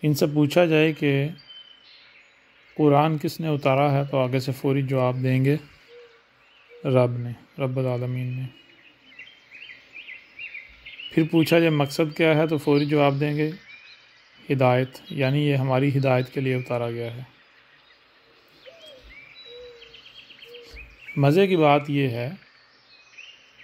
इनसे पूछा जाए कि कुरान किसने उतारा है तो आगे से फौरी जवाब देंगे रब ने, रब्बुल आलमीन ने। फिर पूछा जाए मकसद क्या है तो फौरी जवाब देंगे हिदायत, यानी ये हमारी हिदायत के लिए उतारा गया है। मज़े की बात यह है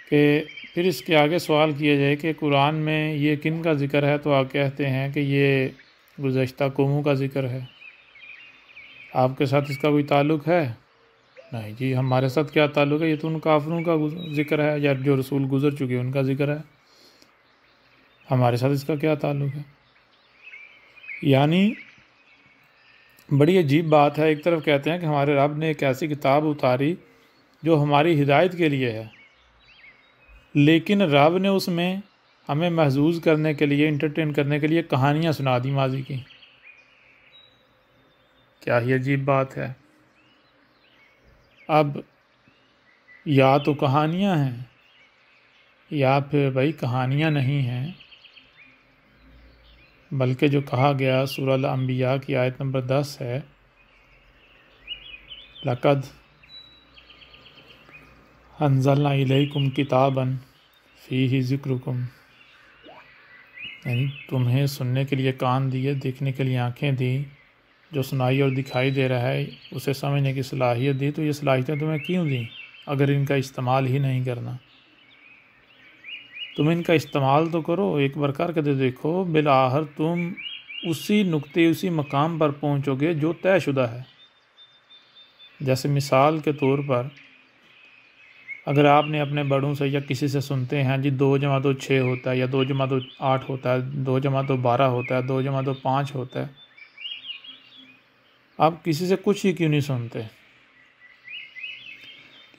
कि फिर इसके आगे सवाल किया जाए कि कुरान में ये किन का ज़िक्र है तो आप कहते हैं कि ये गुज़श्ता कौमों का ज़िक्र है। आपके साथ इसका कोई ताल्लुक़ है? नहीं जी, हमारे साथ क्या ताल्लुक़ है, ये तो उन काफिरों का ज़िक्र है या जो रसूल गुज़र चुके हैं उनका ज़िक्र है, हमारे साथ इसका क्या ताल्लुक़ है। यानी बड़ी अजीब बात है। एक तरफ कहते हैं कि हमारे रब ने एक ऐसी किताब उतारी जो हमारी हिदायत के लिए है, लेकिन रब ने उसमें हमें महजूज़ करने के लिए, इंटरटेन करने के लिए कहानियाँ सुना दी माजी की। क्या ही अजीब बात है। अब या तो कहानियाँ हैं या फिर भाई कहानियाँ नहीं हैं, बल्कि जो कहा गया सूरह अल-अंबिया की आयत नंबर 10 है, लक़द अंज़लना इलैकुम किताबन फ़ीही ज़िक्रुकुम, यानी तुम्हें सुनने के लिए कान दिए, देखने के लिए आँखें दी, जो सुनाई और दिखाई दे रहा है उसे समझने की सलाहियत दी। तो ये सलाहियतें तुम्हें क्यों दी अगर इनका इस्तेमाल ही नहीं करना। तुम इनका इस्तेमाल तो करो, एक बार करके तो देखो, बिलाखिर तुम उसी नुक्ते, उसी मकाम पर पहुँचोगे जो तयशुदा है। जैसे मिसाल के तौर पर अगर आपने अपने बड़ों से या किसी से सुनते हैं जी 2 जमा 2 6 होता है, या 2 जमा 2 8 होता है, 2 जमा 2 12 होता है, 2 जमा 2 5 होता है, आप किसी से कुछ ही क्यों नहीं सुनते।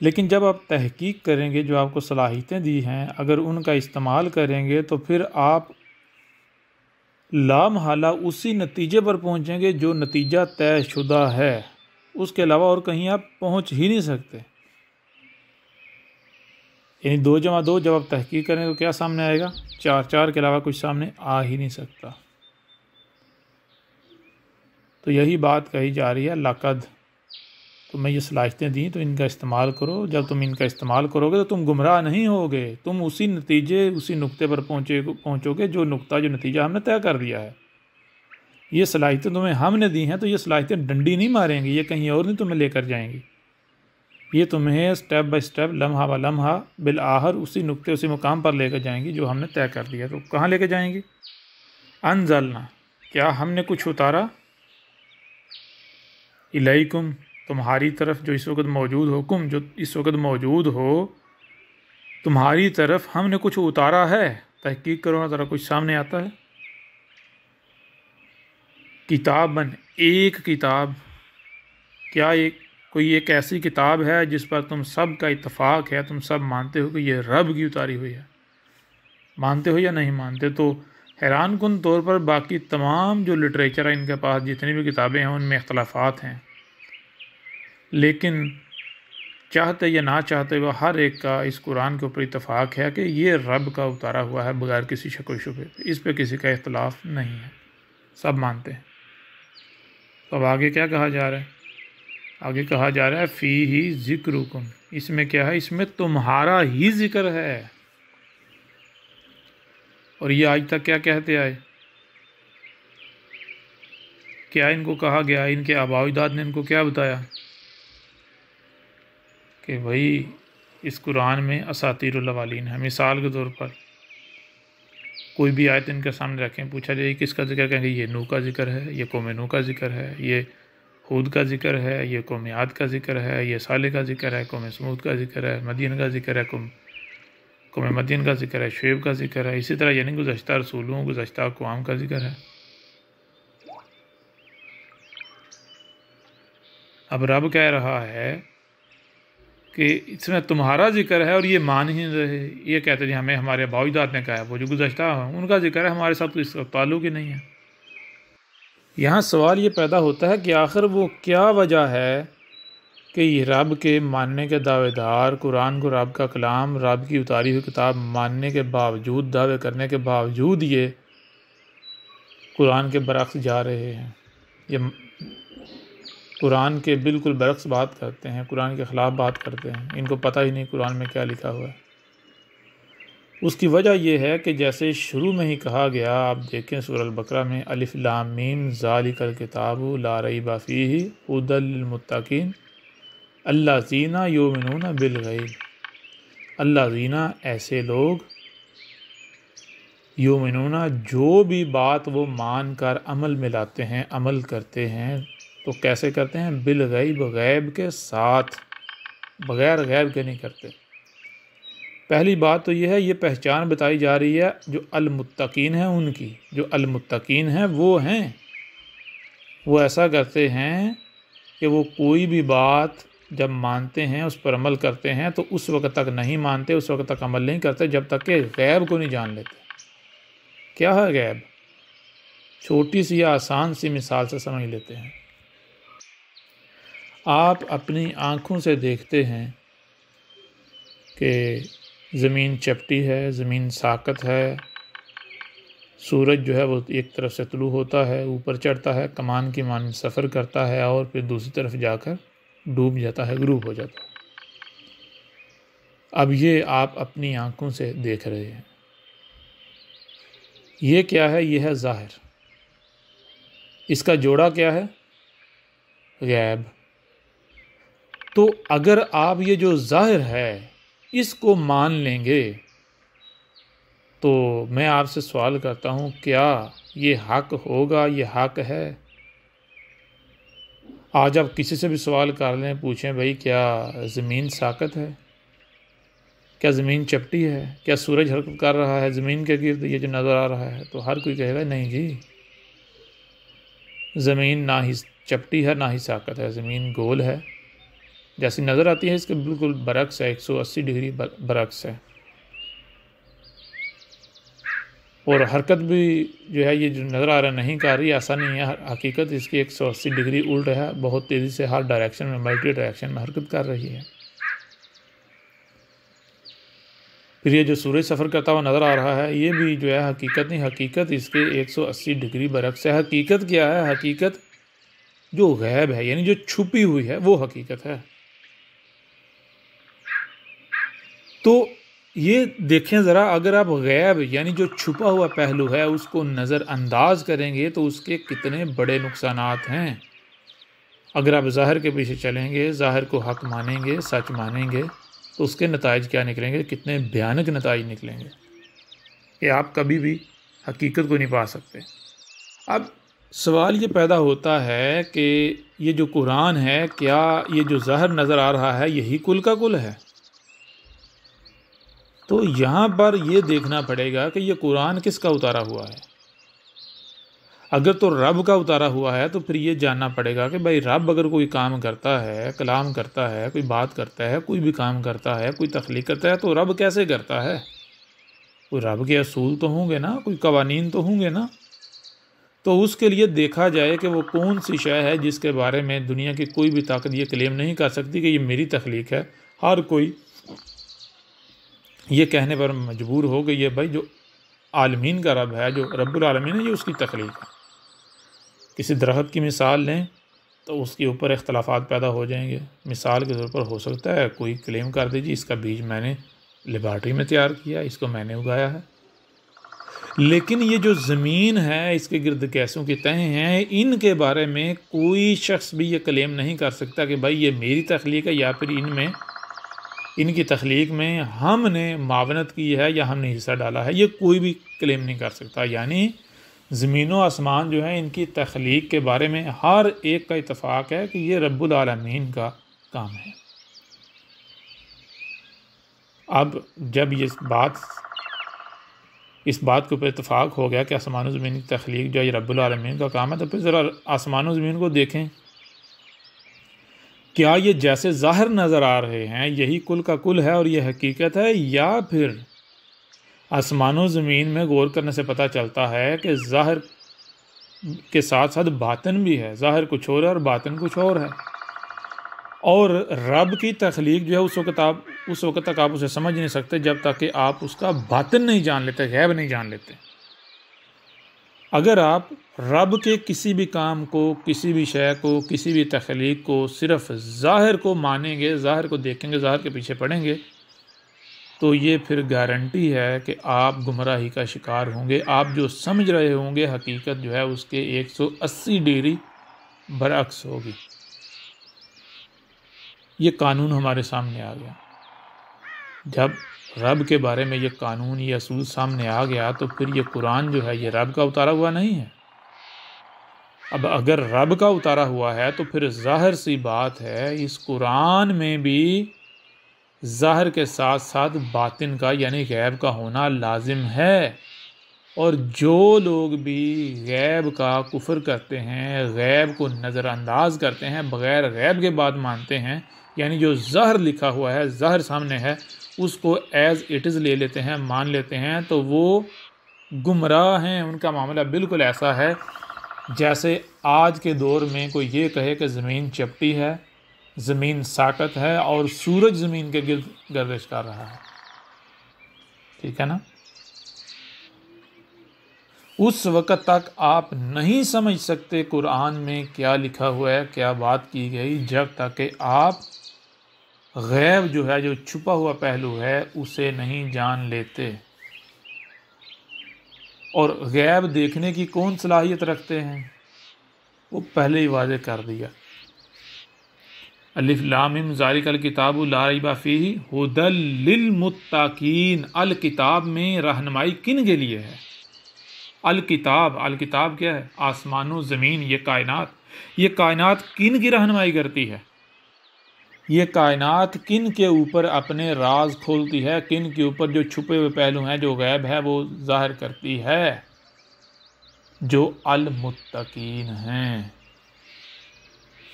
लेकिन जब आप तहकीक करेंगे, जो आपको सलाहियतें दी हैं, अगर उनका इस्तेमाल करेंगे तो फिर आप लामहला उसी नतीजे पर पहुंचेंगे जो नतीजा तयशुदा है। उसके अलावा और कहीं आप पहुंच ही नहीं सकते। यानी 2 जमा 2 जब आप तहकीक करेंगे तो क्या सामने आएगा? 4। 4 के अलावा कुछ सामने आ ही नहीं सकता। तो यही बात कही जा रही है, लक़द तुम्हें ये सलाहियतें दी तो इनका इस्तेमाल करो। जब तुम इनका इस्तेमाल करोगे तो तुम गुमराह नहीं होगे, तुम उसी नतीजे, उसी नुक्ते पर पहुँचोगे जो नतीजा हमने तय कर दिया है। ये सलाहियतें तुम्हें हमने दी हैं तो ये सलाहियतें डंडी नहीं मारेंगी, ये कहीं और नहीं तुम्हें लेकर जाएंगी। ये तुम्हें स्टेप बाय स्टेप, लम्हा ब लम्हा, बिलाखिर उसी नुक्ते, उसी मुकाम पर लेकर जाएंगी जो हमने तय कर दिया। तो कहाँ लेकर जाएंगी? अनज़लना, क्या हमने कुछ उतारा, इलैकुम, तुम्हारी तरफ, जो इस वक्त मौजूद हो, कुम, जो इस वक्त मौजूद हो, तुम्हारी तरफ हमने कुछ उतारा है। तहकीक करो ना, ज़रा कुछ सामने आता है। किताबन, एक किताब, क्या कोई एक ऐसी किताब है जिस पर तुम सब का इत्तफाक है, तुम सब मानते हो कि ये रब की उतारी हुई है? मानते हो या नहीं मानते? तो हैरान कुन तौर पर बाकी तमाम जो लिटरेचर है इनके पास, जितनी भी किताबें हैं उनमें इख्तलाफात हैं, लेकिन चाहते या ना चाहते हुए हर एक का इस कुरान के ऊपर इत्तफाक है कि ये रब का उतारा हुआ है बगैर किसी शक व शुबे। इस पे किसी का इख्तलाफ नहीं है, सब मानते हैं। तो अब आगे क्या कहा जा रहा है? आगे कहा जा रहा है फ़ीही ज़िक्रुकुम, इसमें क्या है? इसमें तुम्हारा ही जिक्र है। और ये आज तक क्या कहते आए? क्या इनको कहा गया, इनके आबा-ओ-अजदाद ने इनको क्या बताया कि भाई इस कुरान में असातीरुल अव्वलीन है। मिसाल के तौर पर कोई भी आयत इनके सामने रखें, पूछा जाए किसका जिक्र, कहेंगे ये नूह का जिक्र है, ये कौम नूह का जिक्र है, ये हूद का जिक्र है, ये कौम आद का जिक्र है, ये साले का जिक्र है, कौम समूद का जिक्र है, मदीन का जिक्र है, कौम मदीन का जिक्र है, शुएब का जिक्र है। इसी तरह यानी गुज़श्ता रसूलों, गुज़श्ता अक़वाम का जिक्र है। अब रब कह रहा है कि इसमें तुम्हारा जिक्र है और ये मान ही नहीं रहे। ये कहते हैं हमें हमारे आबा-ओ-अजदाद ने कहा है, वो जो गुज़श्ता है उनका जिक्र है, हमारे साथ तो इसका ताल्लुक़ ही नहीं है। यहाँ सवाल ये पैदा होता है कि आखिर वो क्या वजह है कि ये रब के मानने के दावेदार, कुरान को रब का कलाम, रब की उतारी हुई किताब मानने के बावजूद, दावे करने के बावजूद, ये कुरान के बरक्स जा रहे हैं, ये कुरान के बिल्कुल बरक्स बात करते हैं, कुरान के ख़िलाफ़ बात करते हैं, इनको पता ही नहीं कुरान में क्या लिखा हुआ है। उसकी वजह यह है कि जैसे शुरू में ही कहा गया, आप देखें सूरह अल-बकरा में, अलिफ लाम मीम ज़ालिकल किताबु ला रैब फ़ीहि हुदल लिल मुत्तकीन अल्लज़ीना युमिनूना बिल गैब। अल्लज़ीना ऐसे लोग, युमिनूना जो भी बात वो मान कर अमल में लाते हैं, अमल करते हैं, तो कैसे करते हैं? बिल गैब, गैब के साथ, बग़ैर गैब के नहीं करते। पहली बात तो यह है, ये पहचान बताई जा रही है जो अल-मुत्तकीन हैं उनकी, जो अल-मुत्तकीन हैं वो हैं, वो ऐसा करते हैं कि वो कोई भी बात जब मानते हैं उस पर अमल करते हैं तो उस वक्त तक नहीं मानते, उस वक्त तक अमल नहीं करते जब तक कि गैब को नहीं जान लेते। क्या है गैब? छोटी सी या आसान सी मिसाल से समझ लेते हैं। आप अपनी आँखों से देखते हैं कि ज़मीन चपटी है, ज़मीन साकत है, सूरज जो है वो एक तरफ से तुलू होता है, ऊपर चढ़ता है, कमान की मानिंद सफ़र करता है और फिर दूसरी तरफ जाकर डूब जाता है, गुरूब हो जाता है। अब ये आप अपनी आँखों से देख रहे हैं। ये क्या है? ये है ज़ाहिर। इसका जोड़ा क्या है? गैब। तो अगर आप ये जो ज़ाहिर है इसको मान लेंगे तो मैं आपसे सवाल करता हूँ, क्या ये हक होगा? ये हक है? आज आप किसी से भी सवाल कर लें, पूछें भाई क्या ज़मीन साकत है, क्या ज़मीन चपटी है, क्या सूरज हरकत कर रहा है ज़मीन के गिर्द, ये जो नज़र आ रहा है, तो हर कोई कहेगा नहीं जी, ज़मीन ना ही चपटी है ना ही साकत है, ज़मीन गोल है, जैसी नज़र आती है इसके बिल्कुल बरक्स है, 180 डिग्री बरक्स है। और हरकत भी जो है ये जो नज़र आ रहा है नहीं कर रही, ऐसा नहीं है, हकीकत इसकी 180 डिग्री उल्ट है, बहुत तेज़ी से हर डायरेक्शन में, मल्टी डायरेक्शन में हरकत कर रही है। फिर ये जो सूरज सफ़र करता हुआ नज़र आ रहा है, ये भी जो है हकीकत नहीं, हकीकत इसके 180 डिग्री बरक्स है। हकीकत क्या है? हकीकत जो गैब है, यानी जो छुपी हुई है, वो हकीकत है। तो ये देखें ज़रा, अगर आप गैब यानी जो छुपा हुआ पहलू है उसको नज़रअंदाज करेंगे तो उसके कितने बड़े नुकसानात हैं। अगर आप ज़ाहिर के पीछे चलेंगे, ज़ाहिर को हक़ मानेंगे, सच मानेंगे, तो उसके नताइज क्या निकलेंगे? कितने भयानक नताइज निकलेंगे कि आप कभी भी हकीकत को नहीं पा सकते। अब सवाल ये पैदा होता है कि ये जो कुरान है, क्या ये जो ज़ाहिर नज़र आ रहा है यही कुल का कुल है? तो यहाँ पर ये देखना पड़ेगा कि ये कुरान किसका उतारा हुआ है। अगर तो रब का उतारा हुआ है तो फिर ये जानना पड़ेगा कि भाई रब अगर कोई काम करता है, कलाम करता है, कोई बात करता है, कोई भी काम करता है, कोई तख्लीक करता है, तो रब कैसे करता है? कोई रब के असूल तो होंगे ना, कोई कवानीन तो होंगे ना। तो उसके लिए देखा जाए कि वो कौन सी शय है जिसके बारे में दुनिया की कोई भी ताकत ये क्लेम नहीं कर सकती कि ये मेरी तख्लीक है। हर कोई ये कहने पर मजबूर हो गई है भाई जो आलमीन का रब है, जो रब्बुल आलमीन है, ये उसकी तख्लीक है। किसी दरख्त की मिसाल लें तो उसके ऊपर इख्तलाफात पैदा हो जाएंगे। मिसाल के तौर पर हो सकता है कोई क्लेम कर दीजिए इसका बीज मैंने लेबॉर्ट्री में तैयार किया, इसको मैंने उगाया है, लेकिन ये जो ज़मीन है, इसके गिर्द गैसों की तहें हैं, इनके बारे में कोई शख्स भी ये क्लेम नहीं कर सकता कि भाई ये मेरी तख्लीक है या फिर इनमें, इनकी तख्लीक में हमने मावनत की है या हमने हिस्सा डाला है। ये कोई भी क्लेम नहीं कर सकता। यानी ज़मीन व आसमान जो है, इनकी तख्लीक के बारे में हर एक का इत्तफ़ाक़ है कि ये रब्बुल आलमीन का काम है। अब जब इस बात के ऊपर इत्तफ़ाक़ हो गया कि आसमान व ज़मीन की तख्लीक जो है ये रब्बुल आलमीन का काम है, तो फिर ज़रा आसमान व ज़मीन को देखें, क्या ये जैसे ज़ाहिर नज़र आ रहे हैं यही कुल का कुल है और ये हकीकत है, या फिर आसमान ज़मीन में गौर करने से पता चलता है कि ज़ाहिर के साथ साथ बातिन भी है, ज़ाहिर कुछ और है और बातिन कुछ और है। और रब की तख्लीक जो है उस वक्त तक आप उसे समझ नहीं सकते जब तक कि आप उसका बातिन नहीं जान लेते, गैब नहीं जान लेते। अगर आप रब के किसी भी काम को, किसी भी शय को, किसी भी तख्लीक को सिर्फ ज़ाहिर को मानेंगे, ज़ाहिर को देखेंगे, ज़ाहिर के पीछे पड़ेंगे, तो ये फिर गारंटी है कि आप गुमराही का शिकार होंगे। आप जो समझ रहे होंगे हकीकत जो है उसके 180 डिग्री बरअक्स होगी। ये कानून हमारे सामने आ गया। जब रब के बारे में ये कानून, ये असूल सामने आ गया तो फिर ये कुरान जो है ये रब का उतारा हुआ नहीं है। अब अगर रब का उतारा हुआ है तो फिर ज़ाहिर सी बात है इस कुरान में भी ज़ाहिर के साथ साथ बातिन का यानी गैब का होना लाजिम है। और जो लोग भी गैब का कुफ्र करते हैं, गैब को नज़रअंदाज करते हैं, बग़ैर गैब के बाद मानते हैं, यानी जो ज़ाहिर लिखा हुआ है, ज़ाहिर सामने है, उसको एज़ इट इज़ ले लेते हैं, मान लेते हैं, तो वो गुमराह हैं। उनका मामला बिल्कुल ऐसा है जैसे आज के दौर में कोई ये कहे कि ज़मीन चपटी है, ज़मीन साकत है और सूरज ज़मीन के गिर्द गर्दिश कर रहा है। ठीक है ना? उस वक़्त तक आप नहीं समझ सकते कुरान में क्या लिखा हुआ है, क्या बात की गई, जब तक कि आप गैब जो है, जो छुपा हुआ पहलू है, उसे नहीं जान लेते। और गैब देखने की कौन सलाहियत रखते हैं, वो पहले ही वाज़े कर दिया। अलिफ लाम मीम ज़ालिकल किताबु ला रैब फ़ीहि हुदल लिल मुत्तकीन। अल किताब में रहनुमाई किन के लिए है? अल किताब क्या है? आसमानो ज़मीन, ये कायनात किन की रहनुमाई करती है? ये कायनात किन के ऊपर अपने राज खोलती है, किन के ऊपर जो छुपे हुए पहलू हैं, जो गैब है, वो ज़ाहिर करती है? जो अल मुत्तकीन हैं।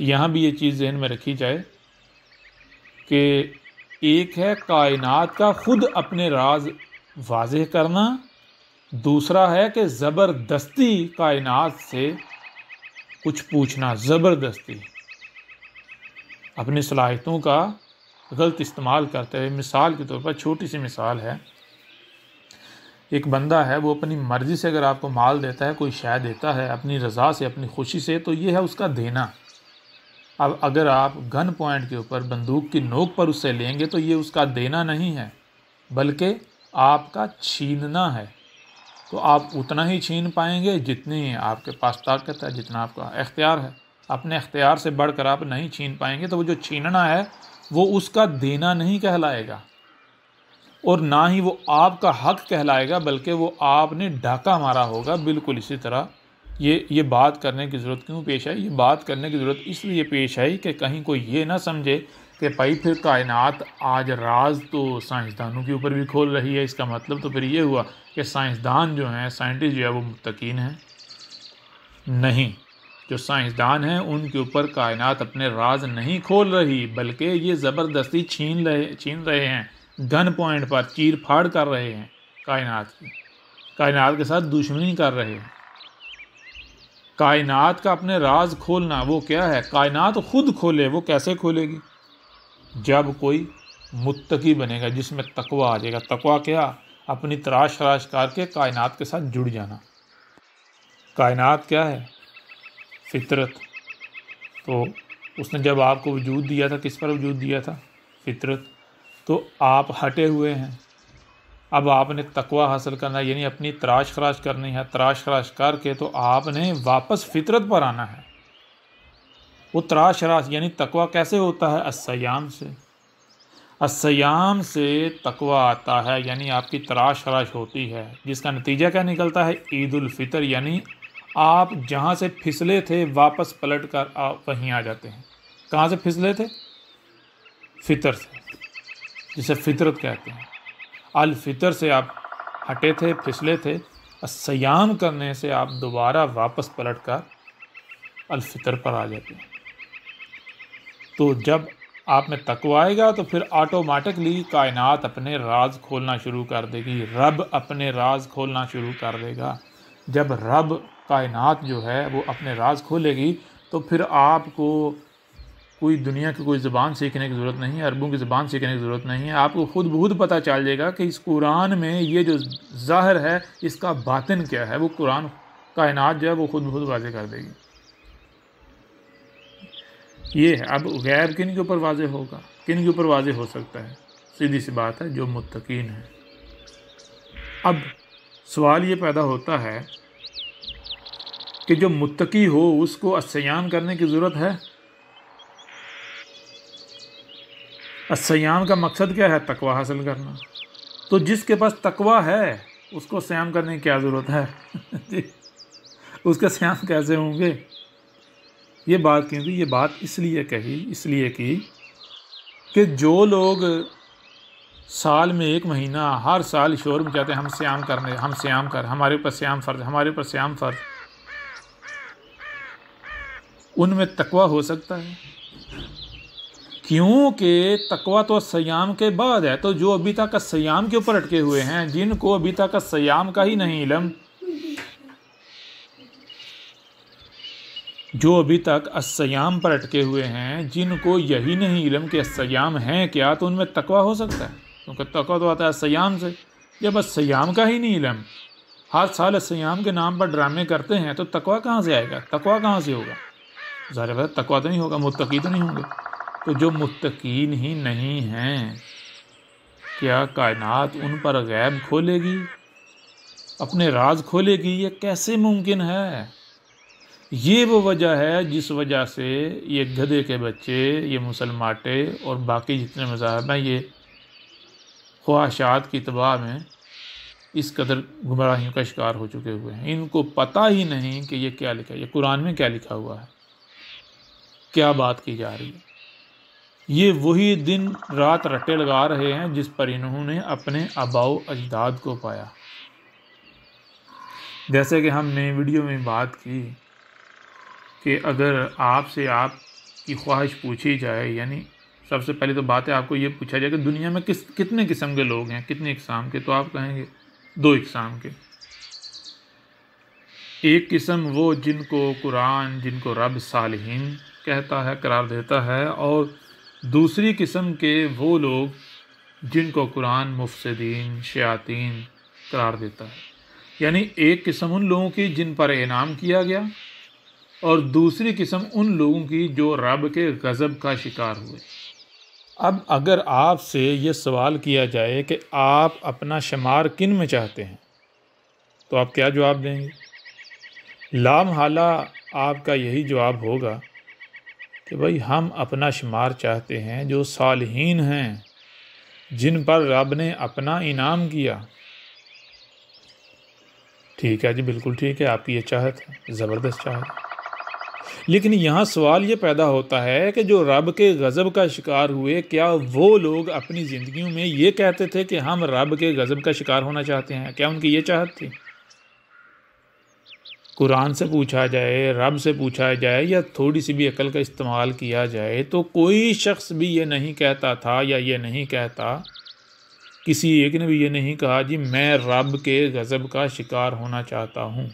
यहाँ भी ये चीज़ ज़हन में रखी जाए कि एक है कायनात का खुद अपने राज वाज़ेह करना, दूसरा है कि ज़बरदस्ती कायनात से कुछ पूछना, ज़बरदस्ती अपनी सलाहियतों का गलत इस्तेमाल करते हुए। मिसाल के तौर पर छोटी सी मिसाल है, एक बंदा है, वो अपनी मर्ज़ी से अगर आपको माल देता है, कोई शय देता है अपनी रज़ा से, अपनी खुशी से, तो ये है उसका देना। अब अगर आप गन पॉइंट के ऊपर बंदूक की नोक पर उससे लेंगे तो ये उसका देना नहीं है, बल्कि आपका छीनना है। तो आप उतना ही छीन पाएंगे जितनी आपके पास ताकत है, जितना आपका इख्तियार है। अपने इख्तियार से बढ़कर आप नहीं छीन पाएंगे, तो वो जो छीनना है वो उसका देना नहीं कहलाएगा और ना ही वो आपका हक कहलाएगा, बल्कि वो आपने डाका मारा होगा। बिल्कुल इसी तरह ये बात करने की ज़रूरत क्यों पेश आई? ये बात करने की ज़रूरत इसलिए पेश आई कि कहीं कोई ये ना समझे कि भाई फिर कायनात आज राज तो साइंसदानों के ऊपर भी खोल रही है। इसका मतलब तो फिर ये हुआ कि साइंसदान जो हैं, साइंटिस्ट जो है, वो मुत्तकीन हैं। नहीं, जो साइंसदान हैं उनके ऊपर कायनात अपने राज नहीं खोल रही, बल्कि ये ज़बरदस्ती छीन रहे हैं, गन पॉइंट पर चीर फाड़ कर रहे हैं कायनात के साथ दुश्मनी कर रहे हैं। कायनात का अपने राज खोलना वो क्या है? कायनात खुद खोले। वो कैसे खोलेगी? जब कोई मुत्तकी बनेगा, जिसमें तकवा आ जाएगा। तकवा क्या? अपनी तराश करके कायनात के साथ जुड़ जाना। कायनात क्या है? फितरत। तो उसने जब आपको वजूद दिया था, किस पर वजूद दिया था? फितरत। तो आप हटे हुए हैं, अब आपने तकवा हासिल करना, यानी अपनी तराश खराश करनी है। तराश खराश करके तो आपने वापस फितरत पर आना है। वो तराश खराश यानी तकवा कैसे होता है? अस्सयाम से। अस्सयाम से तकवा आता है, यानी आपकी तराश खराश होती है, जिसका नतीजा क्या निकलता है? ईद उल फितर। यानी आप जहाँ से फिसले थे वापस पलट कर आप वहीं आ जाते हैं। कहाँ से फिसले थे? फितर से, जिसे फितरत कहते हैं। अल फितर से आप हटे थे, फिसले थे। अस्सयाम करने से आप दोबारा वापस पलट कर अल फितर पर आ जाते हैं। तो जब आप में तकवा आएगा तो फिर ऑटोमेटिकली कायनात अपने राज खोलना शुरू कर देगी, रब अपने राज खोलना शुरू कर देगा। जब रब कायनात जो है वो अपने राज खोलेगी तो फिर आपको कोई दुनिया की कोई ज़बान सीखने की ज़रूरत नहीं है, अरबों की ज़बान सीखने की ज़रूरत नहीं है। आपको खुद बहुत पता चल जाएगा कि इस कुरान में ये जो ज़ाहिर है इसका बातिन क्या है। वो कुरान कायनात जो है वो खुद ब खुद वाज़े कर देगी। ये है। अब गैब किन के ऊपर वाज़े होगा, किन के ऊपर वाज़े हो सकता है? सीधी सी बात है, जो मुत्तकीन है। अब सवाल ये पैदा होता है कि जो मुत्तकी हो उसको अस्सयाम करने की ज़रूरत है? अस्सयाम का मकसद क्या है? तकवा हासिल करना। तो जिसके पास तकवा है उसको स्याम करने की क्या ज़रूरत है? उसके स्याम कैसे होंगे? ये बात क्योंकि ये बात इसलिए की कि जो लोग साल में 1 महीना हर साल शोर मचाते हैं हम स्याम कर, हमारे ऊपर स्याम फ़र्ज़, उनमें तकवा हो सकता है? क्योंकि तकवा तो सयाम के बाद है। तो जो अभी तक सयाम के ऊपर अटके हुए हैं, जिनको अभी तक सयाम का ही नहीं इल्म, जो अभी तक अस्सयाम पर अटके हुए हैं, जिनको यही नहीं इल्म कि अस्सयाम है क्या, तो उनमें तकवा हो सकता है? क्योंकि तकवा तो आता है अस्सयाम से। जब अस्सयाम का ही नहीं इल्म, हर साल अस्सयाम के नाम पर ड्रामे करते हैं, तो तकवा कहाँ से आएगा? तकवा कहाँ से होगा? ज़ाहिर है तकवा तो नहीं होगा, मुत्तकी तो नहीं होंगे। तो जो मुत्तकीन ही नहीं हैं, क्या कायनात उन पर गैब खोलेगी, अपने राज खोलेगी? ये कैसे मुमकिन है? ये वो वजह है जिस वजह से ये गधे के बच्चे, ये मुसलमाटे और बाकी जितने मज़ाहब हैं, ये ख्वाहिशात की तबाह में इस कदर गुमराहियों का शिकार हो चुके हुए हैं। इनको पता ही नहीं कि ये क्या लिखा है, ये कुरान में क्या लिखा हुआ है, क्या बात की जा रही है। ये वही दिन रात रट्टे लगा रहे हैं जिस पर इन्होंने अपने आबाओ अजदाद को पाया। जैसे कि हमने वीडियो में बात की कि अगर आपसे आपकी ख्वाहिश पूछी जाए, यानी सबसे पहले तो बात है आपको ये पूछा जाए कि दुनिया में कितने किस्म के लोग हैं, कितने इकसाम के, तो आप कहेंगे 2 इकसाम के। एक किस्म वो जिनको कुरान, जिनको रब सालिहीन कहता है, करार देता है, और दूसरी किस्म के वो लोग जिनको कुरान मुफसिदीन, शयातीन करार देता है। यानी एक किस्म उन लोगों की जिन पर इनाम किया गया, और दूसरी किस्म उन लोगों की जो रब के गज़ब का शिकार हुए। अब अगर आपसे ये सवाल किया जाए कि आप अपना शुमार किन में चाहते हैं, तो आप क्या जवाब देंगे? लामहाला आपका यही जवाब होगा कि भाई हम अपना शुमार चाहते हैं जो सालिहीन हैं, जिन पर रब ने अपना इनाम किया। ठीक है जी, बिल्कुल ठीक है, आपकी ये चाहत है, ज़बरदस्त चाहत है। लेकिन यहाँ सवाल ये पैदा होता है कि जो रब के गज़ब का शिकार हुए, क्या वो लोग अपनी ज़िंदगियों में ये कहते थे कि हम रब के गज़ब का शिकार होना चाहते हैं? क्या उनकी ये चाहत थी? कुरान से पूछा जाए, रब से पूछा जाए, या थोड़ी सी भी अकल का इस्तेमाल किया जाए, तो कोई शख्स भी ये नहीं कहता था, या ये नहीं कहता, किसी एक ने भी ये नहीं कहा जी मैं रब के गज़ब का शिकार होना चाहता हूँ,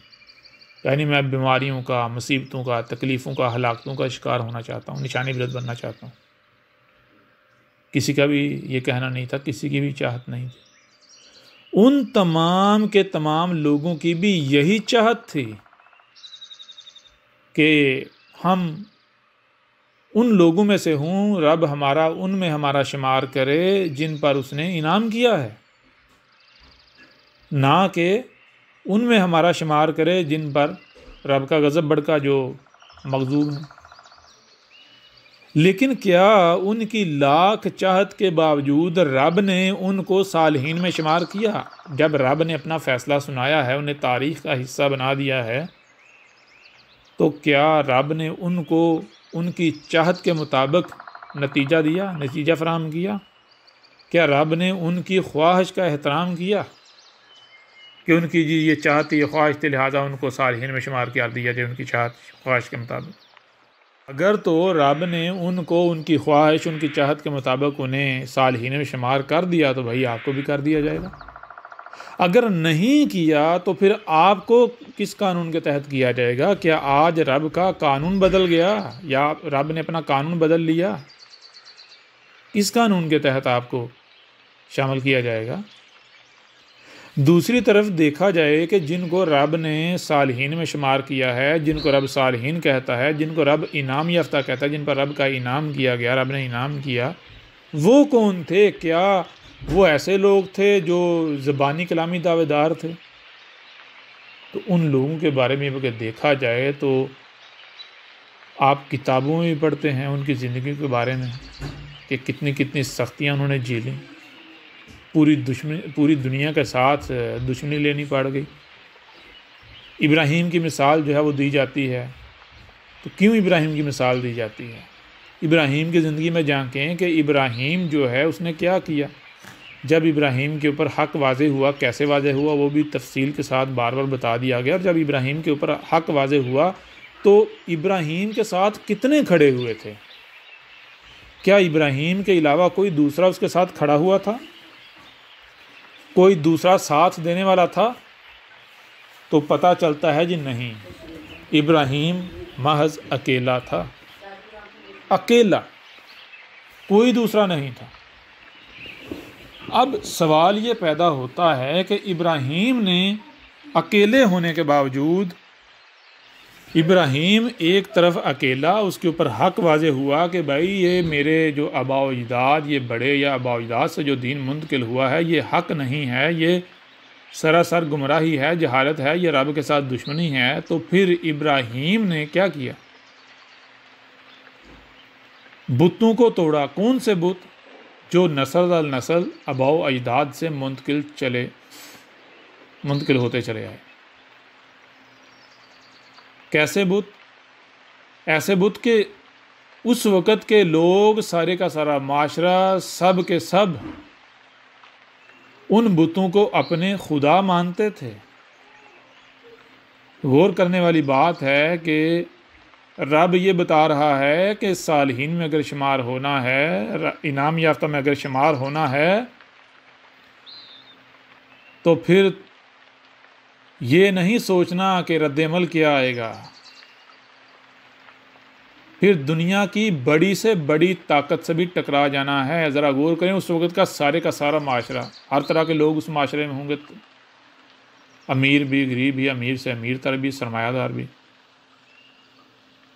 यानी मैं बीमारियों का, मुसीबतों का, तकलीफ़ों का, हलाकतों का शिकार होना चाहता हूँ, निशानी बिरत बनना चाहता हूँ। किसी का भी ये कहना नहीं था, किसी की भी चाहत नहीं थी। उन तमाम के तमाम लोगों की भी यही चाहत थी कि हम उन लोगों में से हों, रब हमारा उनमें हमारा शुमार करे जिन पर उसने इनाम किया है, ना कि उनमें हमारा शुमार करे जिन पर रब का गज़ब भड़का, जो मग़ज़ूब है। लेकिन क्या उनकी लाख चाहत के बावजूद रब ने उनको सालिहीन में शुमार किया? जब रब ने अपना फ़ैसला सुनाया है, उन्हें तारीख़ का हिस्सा बना दिया है, तो क्या रब ने उनको उनकी चाहत के मुताबिक नतीजा दिया, नतीजा फराहम किया? क्या रब ने उनकी ख्वाहिश का एहतराम किया कि उनकी जी ये चाहत थी, ये ख्वाहिश थी, लिहाजा उनको सालिहीन में शुमार कर दिया जाए उनकी चाहत ख्वाहिश के मुताबिक? अगर तो रब ने उनको उनकी ख्वाहिश, उनकी चाहत के मुताबिक उन्हें सालिहीन में शुमार कर दिया, तो भाई आपको भी कर दिया जाएगा। अगर नहीं किया तो फिर आपको किस कानून के तहत किया जाएगा? क्या आज रब का कानून बदल गया, या रब ने अपना कानून बदल लिया? किस कानून के तहत आपको शामिल किया जाएगा? दूसरी तरफ देखा जाए कि जिनको रब ने सालिहीन में शुमार किया है, जिनको रब सालिहीन कहता है, जिनको रब इनाम याफ्ता कहता है, जिन पर रब का इनाम किया गया, रब ने इनाम किया, वो कौन थे? क्या वो ऐसे लोग थे जो ज़बानी कलामी दावेदार थे? तो उन लोगों के बारे में अगर देखा जाए तो आप किताबों में भी पढ़ते हैं उनकी ज़िंदगी के बारे में कि कितनी कितनी सख्तियाँ उन्होंने झेली, पूरी दुनिया के साथ दुश्मनी लेनी पड़ गई। इब्राहीम की मिसाल जो है वो दी जाती है। तो क्यों इब्राहीम की मिसाल दी जाती है? इब्राहीम की ज़िंदगी में झांकें कि इब्राहीम जो है उसने क्या किया। जब इब्राहीम के ऊपर हक़ वाज़े हुआ, कैसे वाज़े हुआ वो भी तफसील के साथ बार बार बता दिया गया। और जब इब्राहीम के ऊपर हक़ वाज़े हुआ तो इब्राहीम के साथ कितने खड़े हुए थे? क्या इब्राहीम के अलावा कोई दूसरा उसके साथ खड़ा हुआ था? कोई दूसरा साथ देने वाला था? तो पता चलता है जी नहीं, इब्राहीम महज अकेला था, अकेला, कोई दूसरा नहीं था। अब सवाल ये पैदा होता है कि इब्राहीम ने अकेले होने के बावजूद, इब्राहीम एक तरफ अकेला, उसके ऊपर हक़ वाज़े हुआ कि भाई ये मेरे जो आबाओ अजदाद, ये बड़े या आबाओ अजदाद से जो दीन मुंतकिल हुआ है ये हक़ नहीं है, ये सरासर गुमराही है, जहालत है, ये रब के साथ दुश्मनी है। तो फिर इब्राहीम ने क्या किया? बुतों को तोड़ा। कौन से बुत? जो नस्ल दर नस्ल आबाओ अजदाद से मुंतकिल होते चले आए। कैसे बुत? ऐसे बुत के उस वक़्त के लोग, सारे का सारा माशरा, सब के सब उन बुतों को अपने खुदा मानते थे। गौर करने वाली बात है कि रब ये बता रहा है कि सालिहीन में अगर शुमार होना है, इनाम याफ्ता में अगर शुमार होना है, तो फिर ये नहीं सोचना कि रद्द-ए-अमल क्या आएगा। फिर दुनिया की बड़ी से बड़ी ताकत से भी टकरा जाना है। ज़रा गौर करें, उस वक़्त का सारा माशरा, हर तरह के लोग उस माशरे में होंगे, अमीर भी, गरीब भी, अमीर से अमीर तर भी, सरमायादार भी।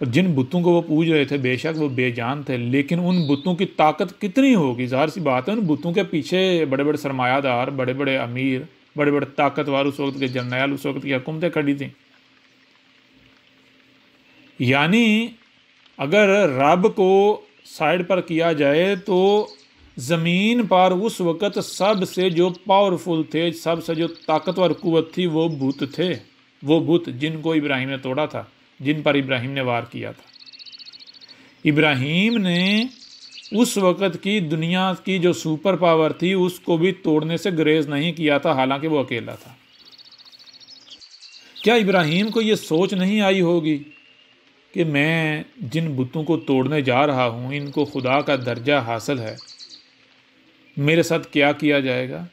और जिन बुतों को वो पूज रहे थे बेशक वो बेजान थे, लेकिन उन बुतों की ताकत कितनी होगी? ज़ाहिर सी बात है उन बुतों के पीछे बड़े बड़े सरमायादार, बड़े बड़े अमीर, बड़े बड़े ताकतवर, उस वक्त के जर्नैल, उस वक्त की हुकूमतें खड़ी थीं। यानी अगर रब को साइड पर किया जाए तो ज़मीन पर उस वक़्त सबसे जो पावरफुल थे, सबसे जो ताकतवर कुव्वत थी, वो बुत थे। वो बुत जिनको इब्राहीम ने तोड़ा था, जिन पर इब्राहीम ने वार किया था। इब्राहीम ने उस वक़्त की दुनिया की जो सुपर पावर थी उसको भी तोड़ने से गुरेज नहीं किया था, हालांकि वो अकेला था। क्या इब्राहीम को ये सोच नहीं आई होगी कि मैं जिन बुतों को तोड़ने जा रहा हूँ इनको खुदा का दर्जा हासिल है, मेरे साथ क्या किया जाएगा?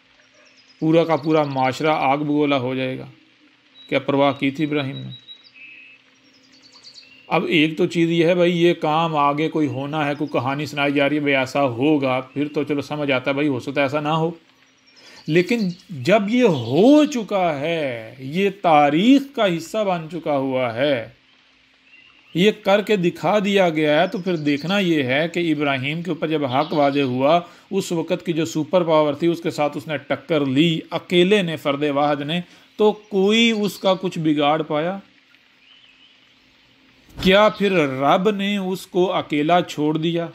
पूरा का पूरा माशरा आग बगोला हो जाएगा। क्या परवाह की थी इब्राहीम ने? अब एक तो चीज़ ये है भाई, ये काम आगे कोई होना है, कोई कहानी सुनाई जा रही है भाई ऐसा होगा, फिर तो चलो समझ आता है भाई हो सकता है ऐसा ना हो। लेकिन जब ये हो चुका है, ये तारीख का हिस्सा बन चुका हुआ है, ये करके दिखा दिया गया है, तो फिर देखना ये है कि इब्राहीम के ऊपर जब हक वाजे हुआ, उस वक़्त की जो सुपर पावर थी उसके साथ उसने टक्कर ली, अकेले ने, फ़र्द वाहिद ने, तो कोई उसका कुछ बिगाड़ पाया? क्या फिर रब ने उसको अकेला छोड़ दिया?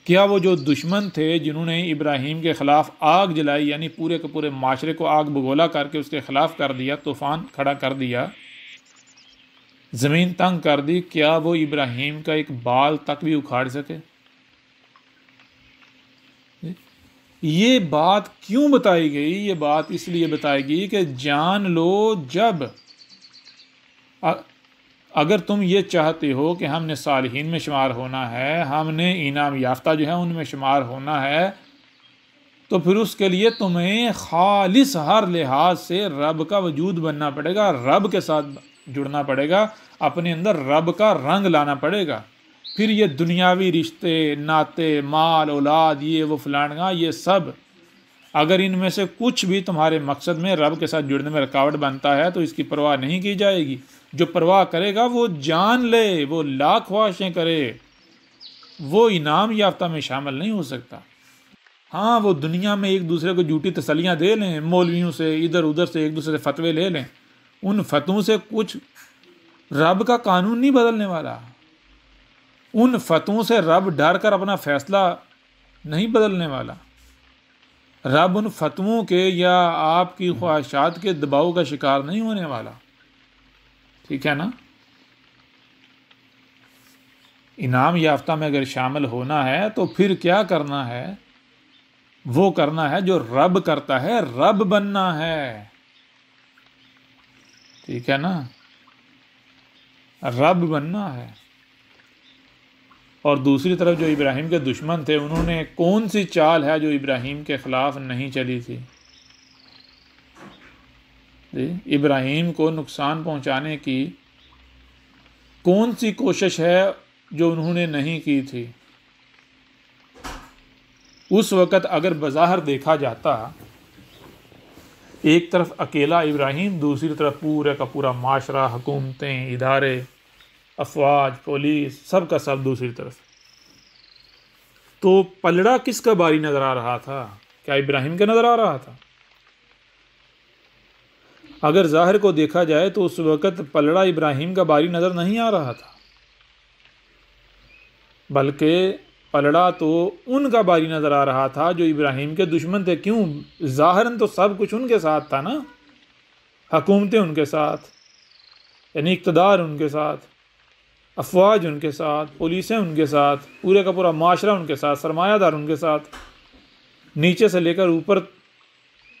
क्या वो जो दुश्मन थे जिन्होंने इब्राहीम के ख़िलाफ़ आग जलाई, यानी पूरे के पूरे माशरे को आग बगोला करके उसके ख़िलाफ़ कर दिया, तूफ़ान खड़ा कर दिया, ज़मीन तंग कर दी, क्या वो इब्राहीम का एक बाल तक भी उखाड़ सके? ये बात क्यों बताई गई? ये बात इसलिए बताई गई कि जान लो, जब अगर तुम ये चाहते हो कि हमने सालिहीन में शुमार होना है, हमने इनाम याफ्ता जो है उनमें शुमार होना है, तो फिर उसके लिए तुम्हें खालिस हर लिहाज से रब का वजूद बनना पड़ेगा, रब के साथ जुड़ना पड़ेगा, अपने अंदर रब का रंग लाना पड़ेगा। फिर ये दुनियावी रिश्ते, नाते, माल, औलाद, ये वो फलाना, ये सब अगर इनमें से कुछ भी तुम्हारे मकसद में रब के साथ जुड़ने में रुकावट बनता है तो इसकी परवाह नहीं की जाएगी। जो परवाह करेगा वो जान ले, वो लाख ख्वाहिशें करे, वो इनाम याफ्ता में शामिल नहीं हो सकता। हाँ, वो दुनिया में एक दूसरे को झूठी तसल्लियाँ दे लें, मौलवियों से इधर उधर से एक दूसरे से फतवे ले लें, उन फतवों से कुछ रब का कानून नहीं बदलने वाला। उन फतवों से रब डर कर अपना फैसला नहीं बदलने वाला। रब उन फतवों के या आपकी ख्वाहिशात के दबाव का शिकार नहीं होने वाला। ठीक है ना? इनाम याफ्ता में अगर शामिल होना है तो फिर क्या करना है? वो करना है जो रब करता है, रब बनना है। ठीक है ना? रब बनना है। और दूसरी तरफ जो इब्राहिम के दुश्मन थे, उन्होंने कौन सी चाल है जो इब्राहिम के ख़िलाफ़ नहीं चली थी? इब्राहिम को नुकसान पहुंचाने की कौन सी कोशिश है जो उन्होंने नहीं की थी? उस वक़्त अगर बज़ाहिर देखा जाता, एक तरफ अकेला इब्राहिम, दूसरी तरफ पूरे का पूरा माशरा, हुकूमतें, इदारे, अफवाज, पुलिस, सब का सब दूसरी तरफ, तो पलड़ा किसका बारी नज़र आ रहा था? क्या इब्राहिम का नज़र आ रहा था? अगर ज़ाहिर को देखा जाए तो उस वक़्त पलड़ा इब्राहिम का बारी नज़र नहीं आ रहा था, बल्कि पलड़ा तो उनका बारी नज़र आ रहा था जो इब्राहिम के दुश्मन थे। क्यों? ज़ाहिरन तो सब कुछ उनके साथ था ना, हुकूमतें उनके साथ, यानी इक़्तिदार उनके साथ, अफवाज उनके साथ, पुलिसें उनके साथ, पूरे का पूरा माशरा उनके साथ, सरमायादार उनके साथ, नीचे से लेकर ऊपर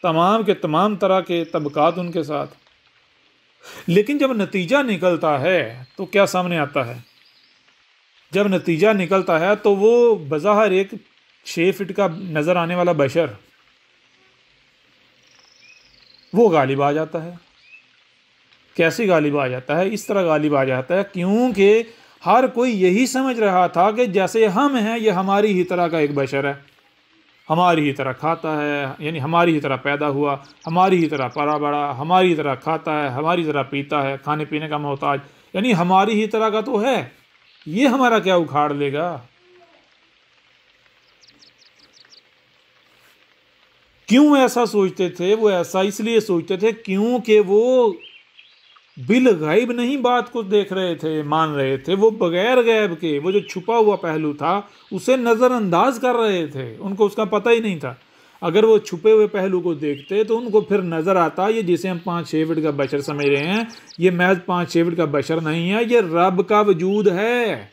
तमाम के तमाम तरह के तबकात उनके साथ। लेकिन जब नतीजा निकलता है तो क्या सामने आता है? जब नतीजा निकलता है तो वो बज़ाहिर एक 6 फीट का नज़र आने वाला बशर वो गालिब आ जाता है। कैसे गालिब आ जाता है? इस तरह गालिब आ जाता है क्योंकि हर कोई यही समझ रहा था कि जैसे हम हैं, ये हमारी ही तरह का एक बशर है, हमारी ही तरह खाता है, यानी हमारी ही तरह पैदा हुआ, हमारी ही तरह पला बड़ा, हमारी ही तरह खाता है, हमारी तरह पीता है, खाने पीने का मोहताज, यानी हमारी ही तरह का तो है, ये हमारा क्या उखाड़ लेगा? क्यों ऐसा सोचते थे? वो ऐसा इसलिए सोचते थे क्योंकि वो बिल गायब नहीं बात को देख रहे थे, मान रहे थे, वो बगैर गैब के, वो जो छुपा हुआ पहलू था उसे नज़रअंदाज कर रहे थे, उनको उसका पता ही नहीं था। अगर वो छुपे हुए पहलू को देखते तो उनको फिर नज़र आता, ये जिसे हम 5-6 फीट का बशर समझ रहे हैं, ये महज 5-6 फीट का बशर नहीं है, ये रब का वजूद है,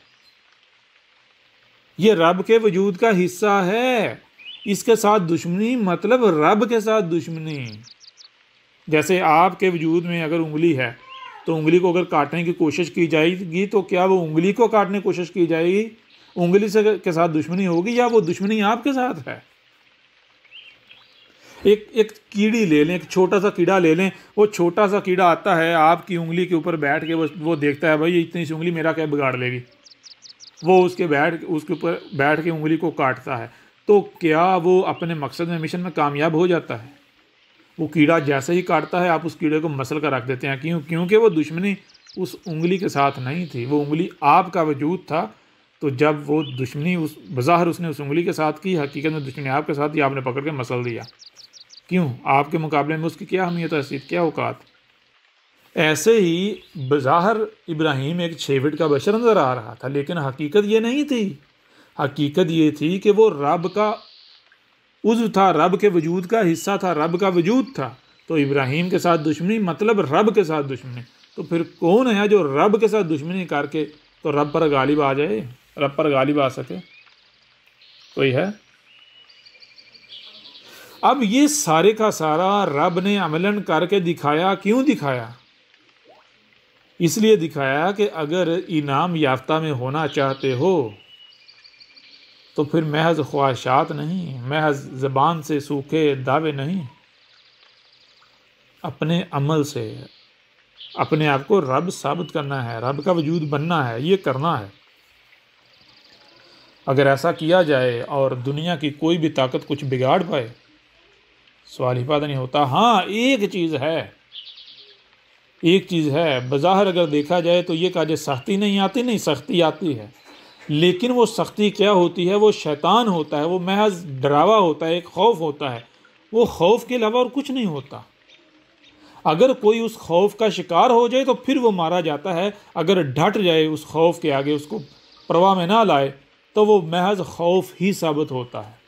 ये रब के वजूद का हिस्सा है। इसके साथ दुश्मनी मतलब रब के साथ दुश्मनी। जैसे आपके वजूद में अगर उंगली है तो उंगली को अगर काटने की कोशिश की जाएगी तो क्या वो उंगली को काटने की कोशिश की जाएगी, उंगली से के साथ दुश्मनी होगी, या वो दुश्मनी आपके साथ है? एक कीड़ी ले लें, एक छोटा सा कीड़ा ले लें, वो छोटा सा कीड़ा आता है आपकी उंगली के ऊपर बैठ के, वो देखता है भाई इतनी सी उंगली मेरा क्या बिगाड़ लेगी, वो उसके ऊपर बैठ के उंगली को काटता है, तो क्या वो अपने मकसद में, मिशन में कामयाब हो जाता है? वो कीड़ा जैसे ही काटता है आप उस कीड़े को मसल कर रख देते हैं। क्यों? क्योंकि वो दुश्मनी उस उंगली के साथ नहीं थी, वो उंगली आपका वजूद था। तो जब वो दुश्मनी उस बज़ाहिर उसने उस उंगली के साथ की, हकीकत में दुश्मनी आपके साथ ही, आपने पकड़ के मसल दिया। क्यों? आपके मुकाबले में उसकी क्या अहमियत, हैसियत, क्या औकात? ऐसे ही बज़ाहिर इब्राहिम एक 6 फीट का बशर नज़र आ रहा था, लेकिन हकीकत ये नहीं थी। हकीकत ये थी कि वो रब का उज़्व था, रब के वजूद का हिस्सा था, रब का वजूद था। तो इब्राहिम के साथ दुश्मनी मतलब रब के साथ दुश्मनी। तो फिर कौन है जो रब के साथ दुश्मनी करके तो रब पर गालिब आ जाए, रब पर गालिब आ सके? कोई है? अब ये सारे का सारा रब ने अमलन करके दिखाया। क्यों दिखाया? इसलिए दिखाया कि अगर इनाम याफ्ता में होना चाहते हो तो फिर महज ख्वाहिशात नहीं, महज ज़बान से सूखे दावे नहीं, अपने अमल से अपने आप को रब साबित करना है, रब का वजूद बनना है, ये करना है। अगर ऐसा किया जाए और दुनिया की कोई भी ताकत कुछ बिगाड़ पाए सवाल ही पैदा नहीं होता। हाँ, एक चीज़ है, बज़ाहिर अगर देखा जाए तो ये कहा जाए सख्ती नहीं आती, नहीं सख्ती आती है, लेकिन वो सख्ती क्या होती है? वो शैतान होता है, वो महज डरावा होता है, एक खौफ होता है, वो खौफ के अलावा और कुछ नहीं होता। अगर कोई उस खौफ का शिकार हो जाए तो फिर वो मारा जाता है, अगर डट जाए उस खौफ के आगे, उसको परवाह में ना लाए, तो वो महज खौफ ही साबित होता है।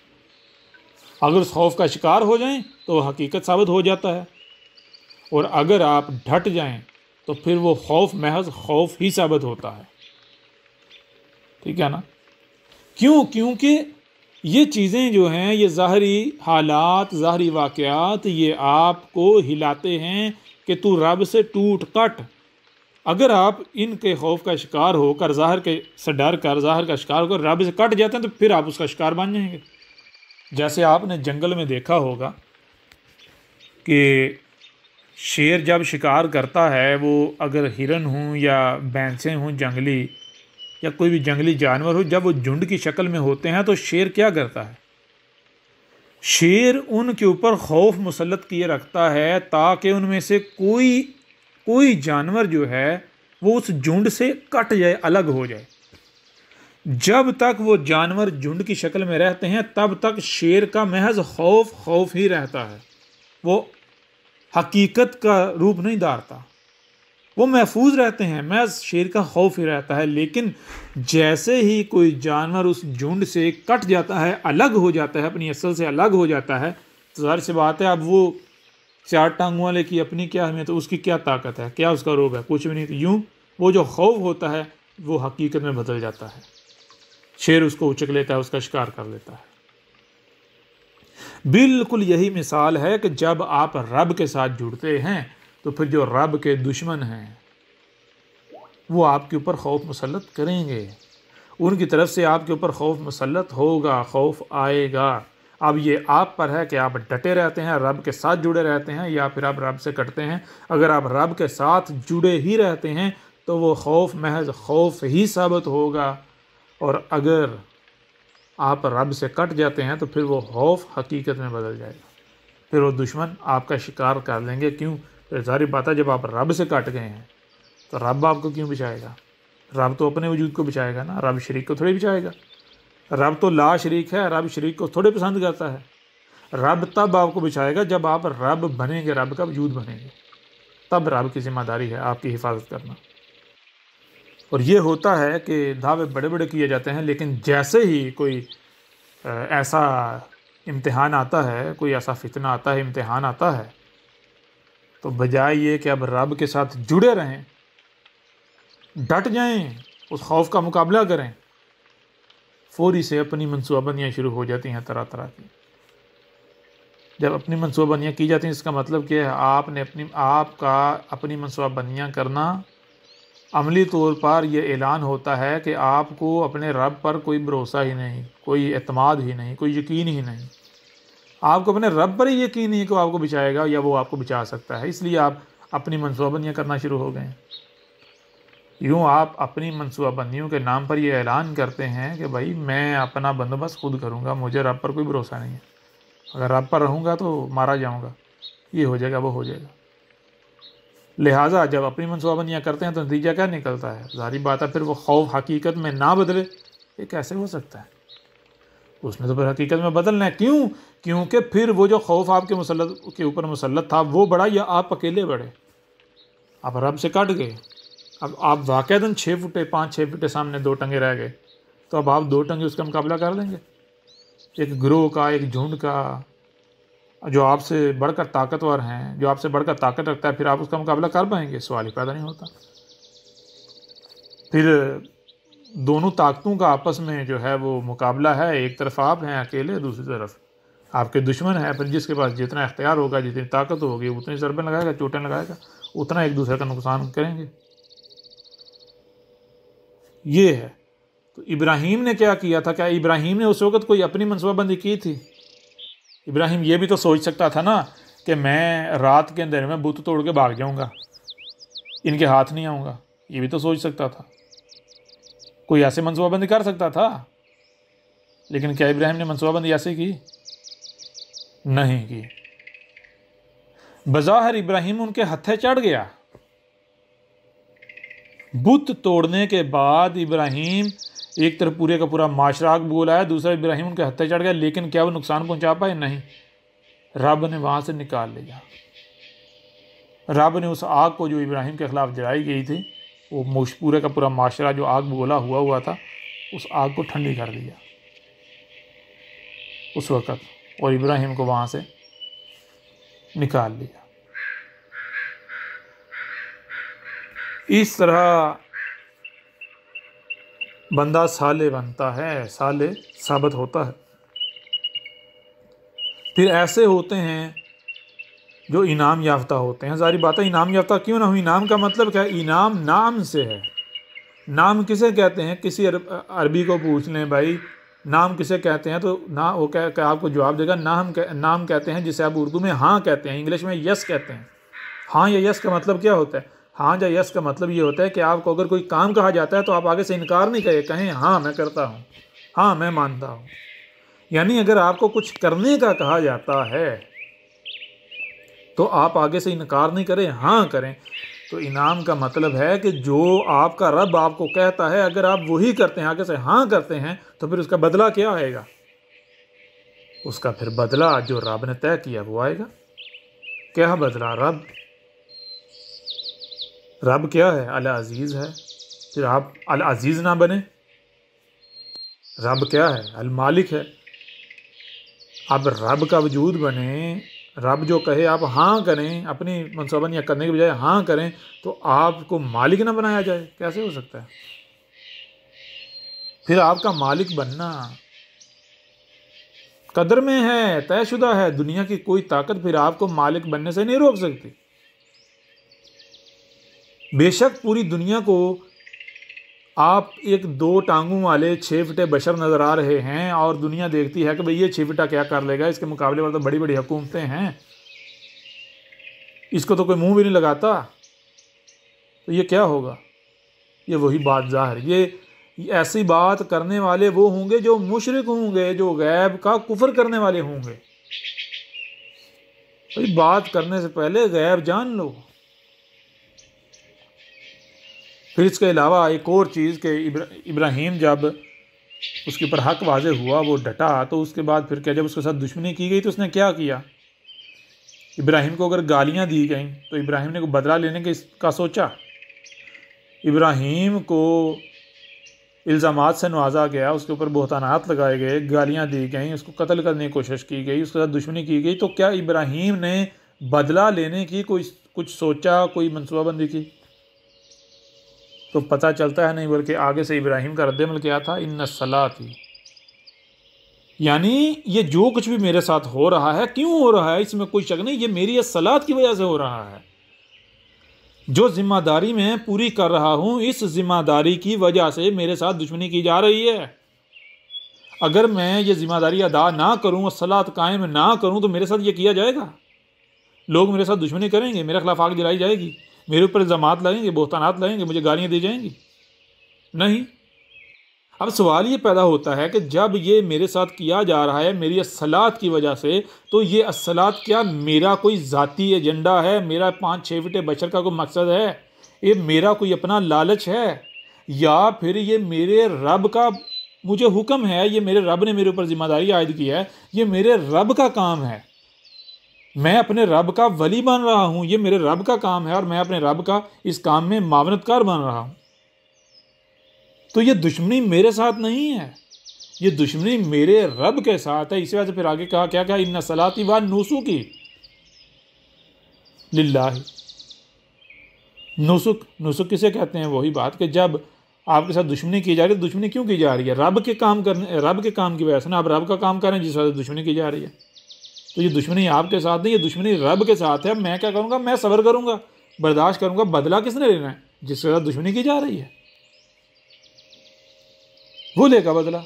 अगर उस खौफ का शिकार हो जाएं तो वो हकीकत साबित हो जाता है, और अगर आप डट जाएं तो फिर वो खौफ महज खौफ ही साबित होता है। ठीक है ना? क्यों? क्योंकि ये चीज़ें जो हैं, ये ज़ाहरी हालात, ज़ाहरी वाक़यात, ये आपको हिलाते हैं कि तू रब से टूट कट। अगर आप इनके खौफ का शिकार होकर, ज़ाहिर के से डर कर, ज़ाहिर का शिकार होकर रब से कट जाते हैं तो फिर आप उसका शिकार बन जाएंगे। जैसे आपने जंगल में देखा होगा कि शेर जब शिकार करता है, वो अगर हिरन हों या भैंसें हों जंगली, या कोई भी जंगली जानवर हो, जब वो झुंड की शक्ल में होते हैं तो शेर क्या करता है? शेर उनके ऊपर खौफ मुसल्लत किए रखता है ताकि उनमें से कोई जानवर जो है वो उस झुंड से कट जाए, अलग हो जाए। जब तक वो जानवर झुंड की शक्ल में रहते हैं तब तक शेर का महज खौफ ही रहता है, वो हकीकत का रूप नहीं धारता, वो महफूज रहते हैं, महज शेर का खौफ ही रहता है। लेकिन जैसे ही कोई जानवर उस झुंड से कट जाता है, अलग हो जाता है, अपनी असल से अलग हो जाता है, तो ज़ाहिर सी बात है अब वो चार टांगों वाले की अपनी क्या अहमियत, तो उसकी क्या ताकत है, क्या उसका रोब है? कुछ भी नहीं। तो यूं वो जो खौफ होता है वो हकीकत में बदल जाता है, शेर उसको उचक लेता है, उसका शिकार कर लेता है। बिल्कुल यही मिसाल है कि जब आप रब के साथ जुड़ते हैं तो फिर जो रब के दुश्मन हैं वो आपके ऊपर खौफ मुसल्लत करेंगे, उनकी तरफ से आपके ऊपर खौफ मुसल्लत होगा, खौफ आएगा। अब ये आप पर है कि आप डटे रहते हैं, रब के साथ जुड़े रहते हैं, या फिर आप रब से कटते हैं। अगर आप रब के साथ जुड़े ही रहते हैं तो वो खौफ महज खौफ ही साबित होगा, और अगर आप रब से कट जाते हैं तो फिर वो खौफ हकीकत में बदल जाएगा, फिर वो दुश्मन आपका शिकार कर लेंगे। क्यों? फिर सारी बात है, जब आप रब से कट गए हैं तो रब आपको क्यों बचाएगा? रब तो अपने वजूद को बचाएगा ना, रब शरीक को थोड़ी बचाएगा। रब तो ला शरीक है, रब शरीक को थोड़े पसंद करता है। रब तब आपको बचाएगा जब आप रब बनेंगे, रब का वजूद बनेंगे, तब रब की जिम्मेदारी है आपकी हिफाजत करना। और ये होता है कि दावे बड़े बड़े किए जाते हैं, लेकिन जैसे ही कोई ऐसा इम्तिहान आता है, कोई ऐसा फितना आता है, इम्तिहान आता है, तो बजाय ये कि अब रब के साथ जुड़े रहें, डट जाएं, उस खौफ का मुकाबला करें, फौरी से अपनी मनसूबाबंदियाँ शुरू हो जाती हैं तरह तरह की। जब अपनी मनसूबाबंदियाँ की जाती हैं, इसका मतलब क्या है? आपने अपनी मनसूबाबंदियाँ करना, अमली तौर पर यह ऐलान होता है कि आपको अपने रब पर कोई भरोसा ही नहीं, कोई एतमाद ही नहीं, कोई यकीन ही नहीं। आपको अपने रब पर ही यकीन नहीं कि वो आपको बचाएगा या वो आपको बचा सकता है, इसलिए आप अपनी मनसूबाबंदियाँ करना शुरू हो गए। यूँ आप अपनी मनसूबाबंदियों के नाम पर यह ऐलान करते हैं कि भाई मैं अपना बंदोबस्त खुद करूँगा, मुझे रब पर कोई भरोसा नहीं है, अगर रब पर रहूँगा तो मारा जाऊँगा, ये हो जाएगा, वो हो जाएगा। लिहाजा जब अपनी मनसूबाबंदियाँ करते हैं तो नतीजा क्या निकलता है? ज़ाहिर बात है, फिर वो खौफ हकीकत में ना बदले, ये कैसे हो सकता है? उसने तो फिर हकीकत में बदलना है। क्यों? क्योंकि फिर वो जो खौफ आपके ऊपर मुसल्लत था वो बड़ा या आप अकेले बढ़े, आप रब से कट गए। अब आप वाक़ईतन 6 फुटे 5-6 फुटे सामने 2 टंगे रह गए, तो अब आप 2 टंगे उसका मुकाबला कर लेंगे? एक ग्रोह का, एक झुंड का जो आपसे बढ़कर ताकतवर हैं, जो आपसे बढ़कर ताकत रखता है, फिर आप उसका मुकाबला कर पाएंगे? सवाल ही पैदा नहीं होता। फिर दोनों ताकतों का आपस में जो है वो मुकाबला है, एक तरफ आप हैं अकेले, दूसरी तरफ आपके दुश्मन है। फिर जिसके पास जितना इख्तियार होगा, जितनी ताकत होगी, उतनी ज़रबें लगाएगा, चोटें लगाएगा, उतना एक दूसरे का नुकसान करेंगे। ये है। तो इब्राहीम ने क्या किया था? क्या इब्राहीम ने उस वक़्त कोई अपनी मनसूबाबंदी की थी? इब्राहीम ये भी तो सोच सकता था ना कि मैं रात के अंधेरे में बुत तोड़ के भाग जाऊंगा, इनके हाथ नहीं आऊँगा, ये भी तो सोच सकता था। कोई ऐसे मनसूबाबंदी कर सकता था, लेकिन क्या इब्राहीम ने मनसूबाबंदी ऐसे की? नहीं की। बज़ाहिर इब्राहिम उनके हत्थे चढ़ गया। बुत तोड़ने के बाद इब्राहिम एक तरफ पूरे का पूरा माशरा बोला है, दूसरा इब्राहिम उनके हत्थे चढ़ गया, लेकिन क्या वो नुकसान पहुंचा पाए? नहीं। रब ने वहां से निकाल लिया। रब ने उस आग को जो इब्राहिम के खिलाफ जलाई गई थी, वो पूरे का पूरा माशरा जो आग बोला हुआ था, उस आग को ठंडी कर दिया उस वक़्त, और इब्राहिम को वहां से निकाल लिया। इस तरह बंदा साले बनता है, साले साबित होता है। फिर ऐसे होते हैं जो इनाम याफ्ता होते हैं। सारी बातें इनाम याफ्ता क्यों ना हो? इनाम का मतलब क्या है? इनाम नाम से है। नाम किसे कहते हैं? किसी अरबी को पूछ लें भाई नाम किसे कहते हैं, तो ना वो आपको जवाब देगा नाम कहते हैं जिसे आप उर्दू में हाँ कहते हैं, इंग्लिश में यस कहते हैं। हाँ या यस का मतलब क्या होता है? हाँ या यस का मतलब ये होता है कि आपको अगर कोई काम कहा जाता है तो आप आगे से इनकार नहीं कहें हाँ मैं करता हूँ, हाँ मैं मानता हूँ। यानी अगर आपको कुछ करने का कहा जाता है तो आप आगे से इनकार नहीं करें, हाँ करें। तो इनाम का मतलब है कि जो आपका रब आपको कहता है अगर आप वही करते हैं, आगे से हाँ करते हैं, तो फिर उसका बदला क्या आएगा? उसका फिर बदला जो रब ने तय किया वो आएगा। क्या बदला? रब क्या है? अल अजीज़ है। फिर आप अल अजीज़ ना बने। रब क्या है? अल मालिक है। अब रब का वजूद बने, रब जो कहे आप हाँ करें, अपनी मनसूबाबंदी करने के बजाय हाँ करें, तो आपको मालिक ना बनाया जाए, कैसे हो सकता है? फिर आपका मालिक बनना कदर में है, तयशुदा है। दुनिया की कोई ताकत फिर आपको मालिक बनने से नहीं रोक सकती। बेशक पूरी दुनिया को आप एक 2 टांगों वाले 6 फीटे बशर नज़र आ रहे हैं और दुनिया देखती है कि भाई ये 6 फीटा क्या कर लेगा, इसके मुकाबले में तो बड़ी बड़ी हुकूमतें हैं, इसको तो कोई मुंह भी नहीं लगाता, तो ये क्या होगा? ये वही बात ज़ाहिर, ये ऐसी बात करने वाले वो होंगे जो मुशरिक होंगे, जो गैब का कुफर करने वाले होंगे। भाई बात करने से पहले गैब जान लो। फिर इसके अलावा एक और चीज़ कि इब्राहिम जब उसके ऊपर हक वाज़े हुआ, वो डटा, तो उसके बाद फिर क्या, जब उसके साथ दुश्मनी की गई तो उसने क्या किया? इब्राहिम को अगर गालियां दी गई तो इब्राहिम ने को बदला लेने का सोचा। इब्राहिम को इल्ज़ामात से नवाजा गया, उसके ऊपर बहतानात लगाए गए, गालियां दी गई, उसको कत्ल करने की कोशिश की गई, उसके साथ दुश्मनी की गई, तो क्या इब्राहिम ने बदला लेने की कुछ सोचा, कोई मनसूबाबंदी की? तो पता चलता है नहीं, बल्कि आगे से इब्राहिम का रद्द-ए-अमल क्या था? इन्ना सलाती, यानी ये जो कुछ भी मेरे साथ हो रहा है, क्यों हो रहा है इसमें कोई शक नहीं, ये मेरी सलात की वजह से हो रहा है। जो जिम्मेदारी मैं पूरी कर रहा हूं, इस जिम्मेदारी की वजह से मेरे साथ दुश्मनी की जा रही है। अगर मैं ये जिम्मेदारी अदा ना करूं, सलात कायम ना करूं, तो मेरे साथ ये किया जाएगा। लोग मेरे साथ दुश्मनी करेंगे, मेरे खिलाफ आग जलाई जाएगी, मेरे ऊपर इल्ज़ामात लगेंगे, बहतानात लगेंगे, मुझे गालियां दी जाएंगी। नहीं। अब सवाल ये पैदा होता है कि जब ये मेरे साथ किया जा रहा है मेरी असलात की वजह से, तो ये असलात क्या मेरा कोई ज़ाती एजेंडा है, मेरा 5-6 फीटे बशर का कोई मकसद है, ये मेरा कोई अपना लालच है, या फिर ये मेरे रब का मुझे हुक्म है, ये मेरे रब ने मेरे ऊपर जिम्मेदारी आयद की है, ये मेरे रब का काम है, मैं अपने रब का वली बन रहा हूँ, ये मेरे रब का काम है और मैं अपने रब का इस काम में मावनतकार बन रहा हूँ। तो ये दुश्मनी मेरे साथ नहीं है, ये दुश्मनी मेरे रब के साथ है। इसी वजह से फिर आगे कहा, क्या कहा? इन्ना सलाती व नुसुकी लिल्लाही। नुसुक किसे कहते हैं? वही बात कि जब आपके साथ दुश्मनी की जा रही है, दुश्मनी क्यों की जा रही है? रब के काम की वजह से ना। आप रब का काम करें जिस वजह से दुश्मनी की जा रही है, तो ये दुश्मनी आपके साथ नहीं, ये दुश्मनी रब के साथ है। मैं क्या करूँगा? मैं सब्र करूँगा, बर्दाश्त करूँगा। बदला किसने लेना है? जिसके साथ दुश्मनी की जा रही है वो लेगा बदला।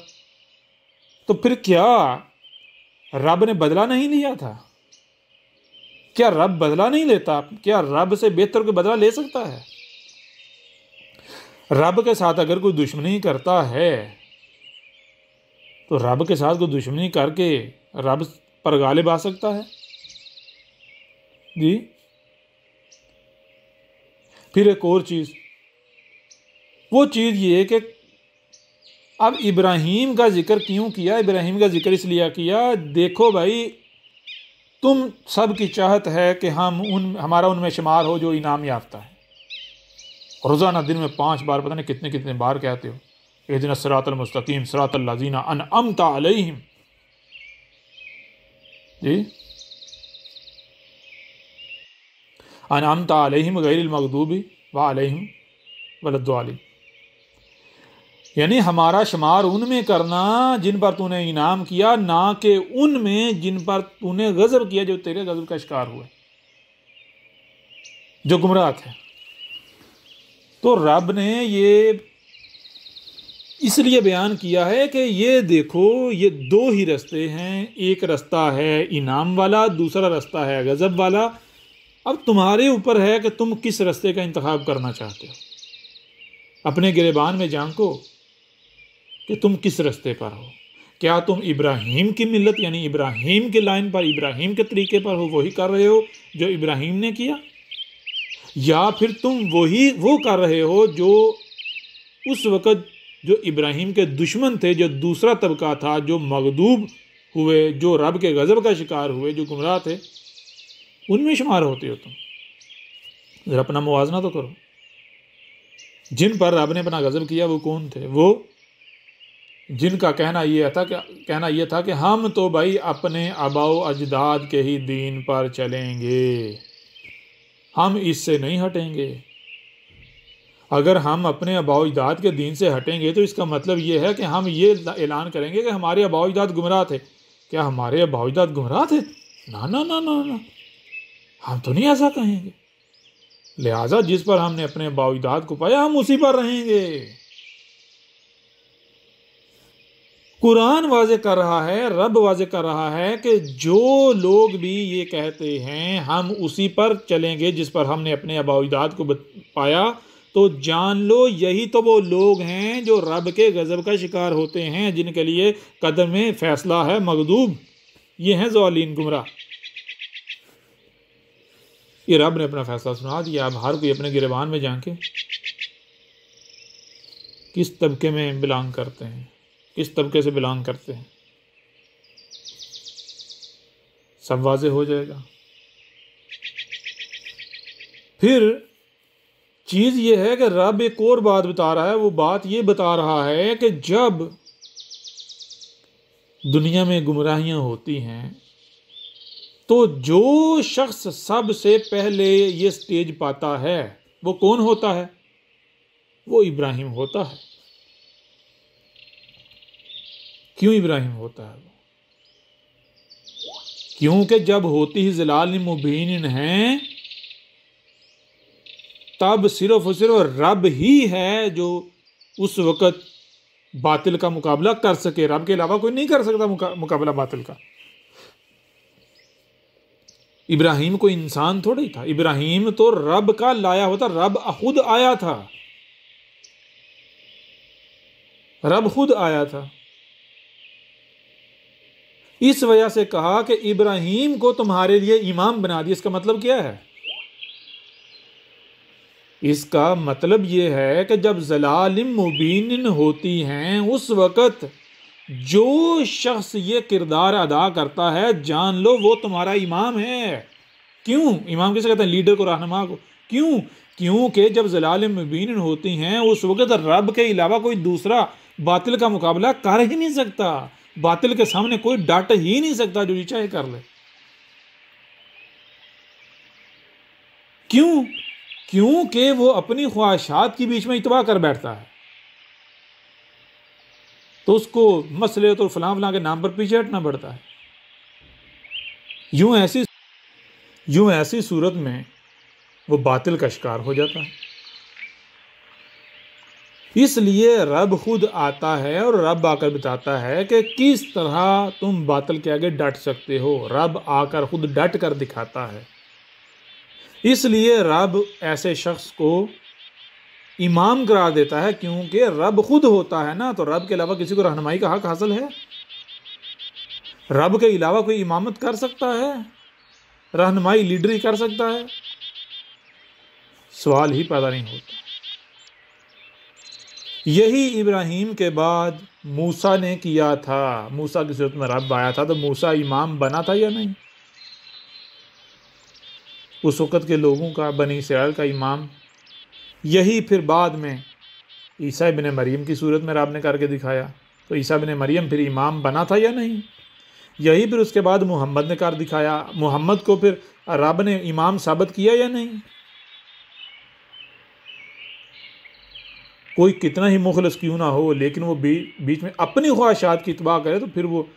तो फिर क्या रब ने बदला नहीं लिया था? क्या रब बदला नहीं लेता? क्या रब से बेहतर कोई बदला ले सकता है? रब के साथ अगर कोई दुश्मनी करता है तो रब के साथ कोई दुश्मनी करके रब पर गालिब आ सकता है? जी। फिर एक और चीज़, वो चीज़ ये कि अब इब्राहीम का जिक्र क्यों किया? इब्राहीम का जिक्र इसलिए किया, देखो भाई तुम सब की चाहत है कि हमारा उनमें शुमार हो जो इनाम याफ्ता है। रोज़ाना दिन में 5 बार, पता नहीं कितने कितने बार कहते हो, इहदिना सिरातल मुस्तकीम सिरातल लज़ीना अनअमता अलैहिम। जी, अनअमता अलैहिम गैरिल मग़दूबी व अलैहिम वलद्दालिन। यानी हमारा शुमार उनमें करना जिन पर तूने इनाम किया, ना कि उनमें जिन पर तूने गज़ब किया, जो तेरे गज़ब का शिकार हुए, जो गुमराह थे। तो रब ने ये इसलिए बयान किया है कि ये देखो, ये 2 ही रास्ते हैं, एक रास्ता है इनाम वाला, दूसरा रास्ता है गज़ब वाला। अब तुम्हारे ऊपर है कि तुम किस रास्ते का इंतखाब करना चाहते हो। अपने गिरेबान में झांको कि तुम किस रास्ते पर हो। क्या तुम इब्राहीम की मिल्लत यानी इब्राहीम के लाइन पर, इब्राहीम के तरीके पर हो, वही कर रहे हो जो इब्राहीम ने किया, या फिर तुम वो कर रहे हो जो उस वक़्त जो इब्राहीम के दुश्मन थे, जो दूसरा तबका था, जो मगदूब हुए, जो रब के गज़ब का शिकार हुए, जो गुमराह थे, उनमें शुमार होते हो तुम। ज़रा अपना मुवाजना तो करो। जिन पर रब ने अपना गज़ब किया वो कौन थे? वो जिनका कहना यह था कि हम तो भाई अपने आबाओ अजदाद के ही दीन पर चलेंगे, हम इससे नहीं हटेंगे। अगर हम अपने आबाओ अजदाद के दीन से हटेंगे तो इसका मतलब ये है कि हम ये ऐलान करेंगे कि हमारे आबाओ अजदाद गुमराह थे। क्या हमारे आबाओ अजदाद गुमराह थे? ना ना ना ना ना, हम तो नहीं ऐसा कहेंगे। लिहाजा जिस पर हमने अपने आबाओ अजदाद को पाया, हम उसी पर रहेंगे। कुरान वाज़े कर रहा है, रब वाज़े कर रहा है कि जो लोग भी ये कहते हैं हम उसी पर चलेंगे जिस पर हमने अपने आबाओ अजदाद को पाया, तो जान लो यही तो वो लोग हैं जो रब के गज़ब का शिकार होते हैं, जिनके लिए कदम में फैसला है मगदूब। ये हैं ज़ालिमीन, गुमराह। ये रब ने अपना फैसला सुना दिया। अब हर कोई अपने गिरबान में जाके किस तबके में बिलोंग करते हैं, किस तबके से बिलोंग करते हैं, सब वाज़े हो जाएगा। फिर चीज़ ये है कि रब एक और बात बता रहा है। वो बात ये बता रहा है कि जब दुनिया में गुमराहियां होती हैं तो जो शख्स सबसे पहले ये स्टेज पाता है वो कौन होता है? वो इब्राहीम होता है। क्यों इब्राहीम होता है? क्योंकि जब होती ही ज़लाल मुबीन हैं, तब सिर्फ और सिर्फ रब ही है जो उस वक़्त बातिल का मुकाबला कर सके। रब के अलावा कोई नहीं कर सकता मुकाबला बातिल का। इब्राहीम कोई इंसान थोड़ी था, इब्राहीम तो रब का लाया होता, रब खुद आया था, रब खुद आया था। इस वजह से कहा कि इब्राहीम को तुम्हारे लिए इमाम बना दिया। इसका मतलब क्या है? इसका मतलब ये है कि जब ज़लालिम मुबीन होती हैं उस वक़्त जो शख्स ये किरदार अदा करता है, जान लो वो तुम्हारा इमाम है। क्यों? इमाम किसे कहते हैं? लीडर को, रहनुमा को। क्यों? क्योंकि जब ज़लालिम मुबीन होती हैं उस वक़्त रब के अलावा कोई दूसरा बातिल का मुकाबला कर ही नहीं सकता। बातिल के सामने कोई डट ही नहीं सकता, जो चाहे कर ले। क्यों? क्योंकि वो अपनी ख्वाहिशात के बीच में इत्बा कर बैठता है, तो उसको मसले तो फलां फलां के नाम पर पीछे हटना पड़ता है। यूं ऐसी सूरत में वो बातिल का शिकार हो जाता है। इसलिए रब खुद आता है और रब आकर बताता है कि किस तरह तुम बातिल के आगे डट सकते हो। रब आकर खुद डट कर दिखाता है। इसलिए रब ऐसे शख्स को इमाम करार देता है, क्योंकि रब खुद होता है ना, तो रब के अलावा किसी को रहनुमाई का हक हासिल है? रब के अलावा कोई इमामत कर सकता है? रहनुमाई लीडरी कर सकता है? सवाल ही पैदा नहीं होता। यही इब्राहीम के बाद मूसा ने किया था। मूसा की सूरत में रब आया था, तो मूसा इमाम बना था या नहीं? उस वक़्त के लोगों का, बनी इस्राएल का इमाम। यही फिर बाद में ईसा इब्न मरियम की सूरत में रब ने करके दिखाया, तो ईसा इब्न मरियम फिर इमाम बना था या नहीं? यही फिर उसके बाद मोहम्मद ने कर दिखाया। मोहम्मद को फिर रब ने इमाम साबित किया या नहीं? कोई कितना ही मुखलस क्यों ना हो, लेकिन वो बीच में अपनी ख्वाहिशात की इत्बा करे, तो फिर वो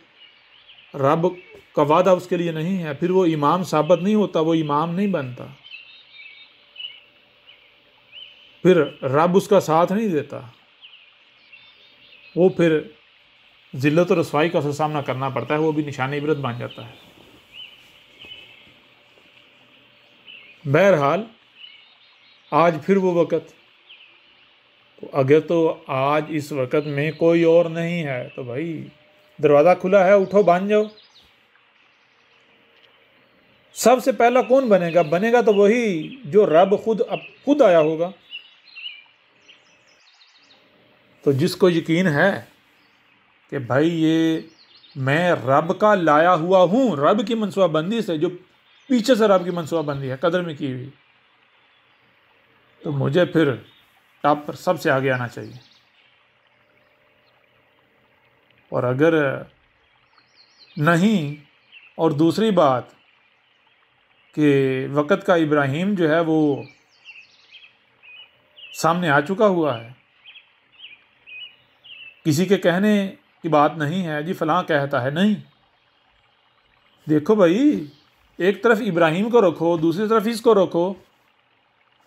रब का वादा उसके लिए नहीं है, फिर वो इमाम साबित नहीं होता, वो इमाम नहीं बनता, फिर रब उसका साथ नहीं देता, वो फिर जिल्लत और रसवाई का सामना करना पड़ता है, वो भी निशान इबरत बन जाता है। बहरहाल आज फिर वो वक़्त, तो अगर तो आज इस वक़्त में कोई और नहीं है तो भाई दरवाज़ा खुला है, उठो बन जाओ। सबसे पहला कौन बनेगा? बनेगा तो वही जो रब खुद आया होगा। तो जिसको यकीन है कि भाई ये मैं रब का लाया हुआ हूँ, रब की मनसूबाबंदी से, जो पीछे से रब की मनसूबाबंदी है कदर में की हुई, तो मुझे फिर टॉप पर सबसे आगे आना चाहिए। और अगर नहीं, और दूसरी बात कि वक़्त का इब्राहीम जो है वो सामने आ चुका हुआ है, किसी के कहने की बात नहीं है जी फलां कहता है, नहीं। देखो भाई, एक तरफ इब्राहीम को रखो, दूसरी तरफ इसको रखो,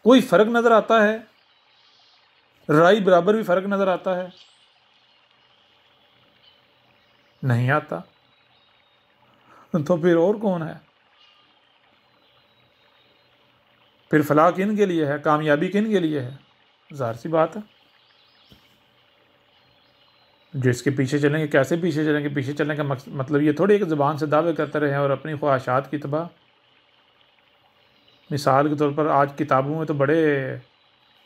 कोई फ़र्क नज़र आता है? राई बराबर भी फ़र्क नज़र आता है? नहीं आता। तो फिर और कौन है? फिर फलाह किन के लिए है, कामयाबी किन के लिए है? ज़ाहिर सी बात है, जिसके पीछे चलेंगे। कैसे पीछे चलेंगे? पीछे चलने का मतलब ये थोड़ी एक ज़बान से दावे करते रहे और अपनी ख्वाहिशात की तबाह। मिसाल के तौर पर आज किताबों में तो बड़े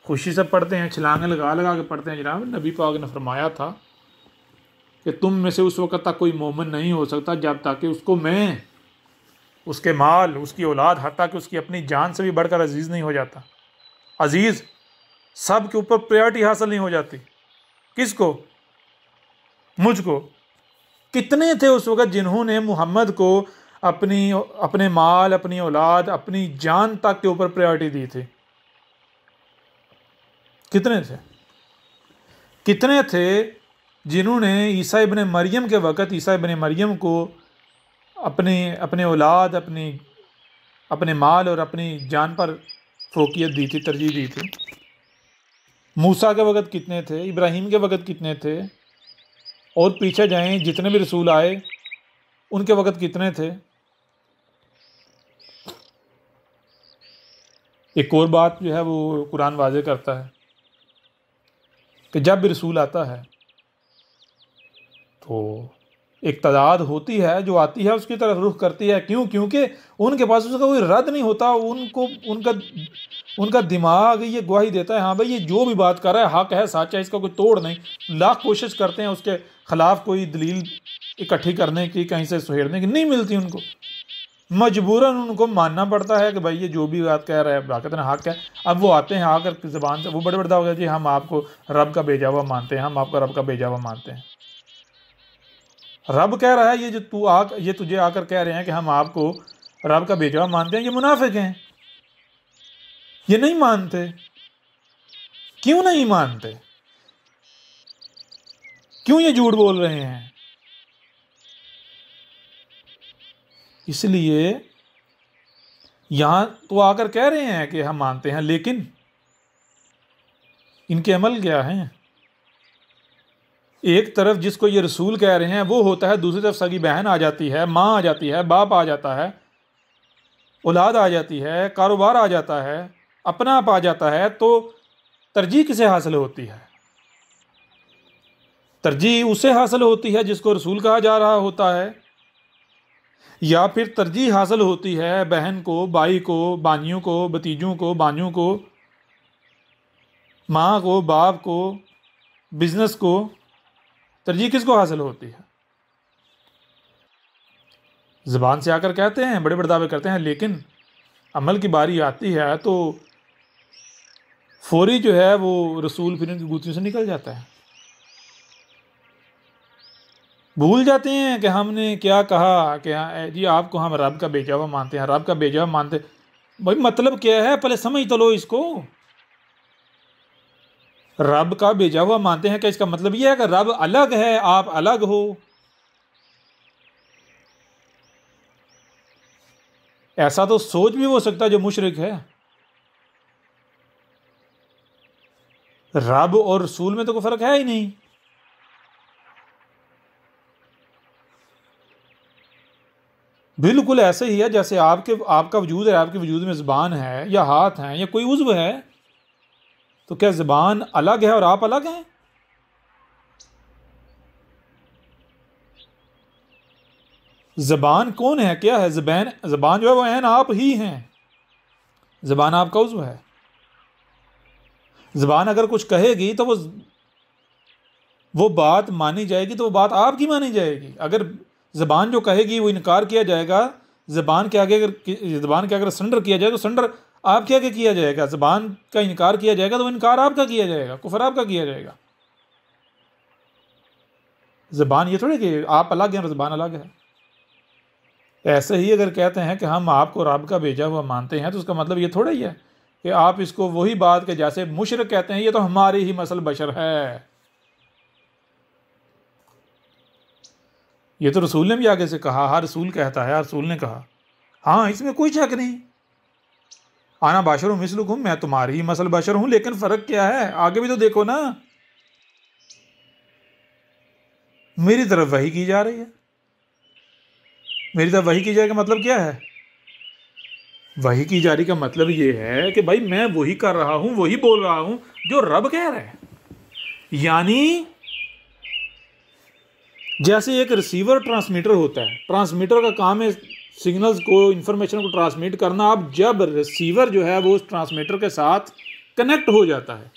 खुशी से पढ़ते हैं, छलांगे लगा लगा के पढ़ते हैं, जनाब नबी पाक ने फरमाया था कि तुम में से उस वक़्त तक कोई मोमिन नहीं हो सकता जब तक कि उसको मैं, उसके माल, उसकी औलाद, हत्ता कि उसकी अपनी जान से भी बढ़कर अजीज़ नहीं हो जाता। अजीज़ सब के ऊपर प्रायोरिटी हासिल नहीं हो जाती। किसको? मुझको। कितने थे उस वक़्त जिन्होंने मोहम्मद को अपने माल, अपनी औलाद, अपनी जान तक के ऊपर प्रायोरिटी दी थी? कितने थे? कितने थे जिन्होंने ईसा इब्न मरियम के वक़्त ईसा इब्न मरियम को अपने औलाद, अपने माल और अपनी जान पर फोकियत दी थी, तरजीह दी थी? मूसा के वक़्त कितने थे? इब्राहीम के वक़्त कितने थे? और पीछे जाएं, जितने भी रसूल आए उनके वक़्त कितने थे? एक और बात जो है वो कुरान वाज़े करता है कि जब भी रसूल आता है तो एक तादाद होती है जो आती है, उसकी तरफ रुख करती है। क्यों? क्योंकि उनके पास उसका कोई रद्द नहीं होता। उनका दिमाग ये गवाही देता है, हाँ भाई ये जो भी बात कर रहा है हक है, सच है, इसका कोई तोड़ नहीं। लाख कोशिश करते हैं उसके ख़िलाफ़ कोई दलील इकट्ठी करने की, कहीं से सुहेड़ने की, नहीं मिलती उनको। मजबूरन उनको मानना पड़ता है कि भाई ये जो भी बात कह रहा है बाक़त ना हक है। अब वो आते हैं आकर ज़बान से, वो बड़े बड़ा हो गया जी हम आपको रब का भेजा हुआ मानते हैं, हम आपका रब का भेजा हुआ मानते हैं। रब कह रहा है, ये तुझे आकर कह रहे हैं कि हम आपको रब का भेजा हुआ मानते हैं, ये मुनाफिक हैं, ये नहीं मानते। क्यों नहीं मानते? क्यों ये झूठ बोल रहे हैं? इसलिए यहां तो आकर कह रहे हैं कि हम मानते हैं, लेकिन इनके अमल क्या हैं? एक तरफ जिसको ये रसूल कह रहे हैं वो होता है, दूसरी तरफ सगी बहन आ जाती है, माँ आ जाती है, बाप आ जाता है, औलाद आ जाती है, कारोबार आ जाता है, अपना आप आ जाता है। तो तरजीह किसे हासिल होती है? तरजीह उसे हासिल होती है जिसको रसूल कहा जा रहा होता है। या फिर तरजीह हासिल होती है बहन को, भाई को, बानियों को, भतीजों को, बानियों को, माँ को, बाप को, बिजनेस को, तरजीह किसको हासिल होती है? ज़बान से आकर कहते हैं, बड़े बड़े दावे करते हैं, लेकिन अमल की बारी आती है तो फौरी जो है वो रसूल फिर उनकी गूंथियों से निकल जाता है। भूल जाते हैं कि हमने क्या कहा कि जी आपको हम रब का भेजा हुआ मानते हैं, रब का भेजा हुआ मानते। भाई मतलब क्या है, पहले समझ तो लो इसको। रब का भेजा हुआ मानते हैं, क्या इसका मतलब यह है कि रब अलग है, आप अलग हो? ऐसा तो सोच भी हो सकता है जो मुशरिक है। रब और रसूल में तो कोई फर्क है ही नहीं। बिल्कुल ऐसे ही है जैसे आपका वजूद है, आपके वजूद में ज़बान है या हाथ है या कोई उज़्व है, तो क्या ज़बान अलग है और आप अलग हैं? ज़बान कौन है, क्या है? ज़बान जो है वो ऐन आप ही हैं। ज़बान आपका उज़्व है। ज़बान अगर कुछ कहेगी तो वो बात मानी जाएगी, तो वो बात आपकी मानी जाएगी। अगर ज़बान जो कहेगी वो इनकार किया जाएगा, ज़बान के आगे अगर सरेंडर किया जाए तो सरेंडर आपके आगे किया जाएगा। ज़बान का इनकार किया जाएगा तो वो इनकार आपका किया जाएगा, कुफर आपका किया जाएगा। ज़बान ये थोड़ी कि आप अलग हैं और ज़बान अलग है। ऐसे ही अगर कहते हैं कि हम आपको रब का भेजा हुआ मानते हैं, तो उसका मतलब ये थोड़ा ही है कि आप इसको वही बात के जैसे मुशरिक कहते हैं ये तो हमारी ही मसल बशर है। ये तो रसूल ने भी आगे से कहा, हर रसूल कहता है, हर रसूल ने कहा। हाँ, इसमें कोई शक नहीं। आना बाशर हूँ मिसलुकुम, मैं तुम्हारी ही मसल बशर हूं, लेकिन फर्क क्या है? आगे भी तो देखो ना, मेरी तरफ वही की जा रही है। मेरी तरफ वही की जाएगा मतलब क्या है? वही की जारी का मतलब ये है कि भाई मैं वही कर रहा हूं, वही बोल रहा हूं जो रब कह रहा है। यानी जैसे एक रिसीवर ट्रांसमीटर होता है, ट्रांसमीटर का काम है सिग्नल्स को, इंफॉर्मेशन को ट्रांसमिट करना। अब जब रिसीवर जो है वो उस ट्रांसमीटर के साथ कनेक्ट हो जाता है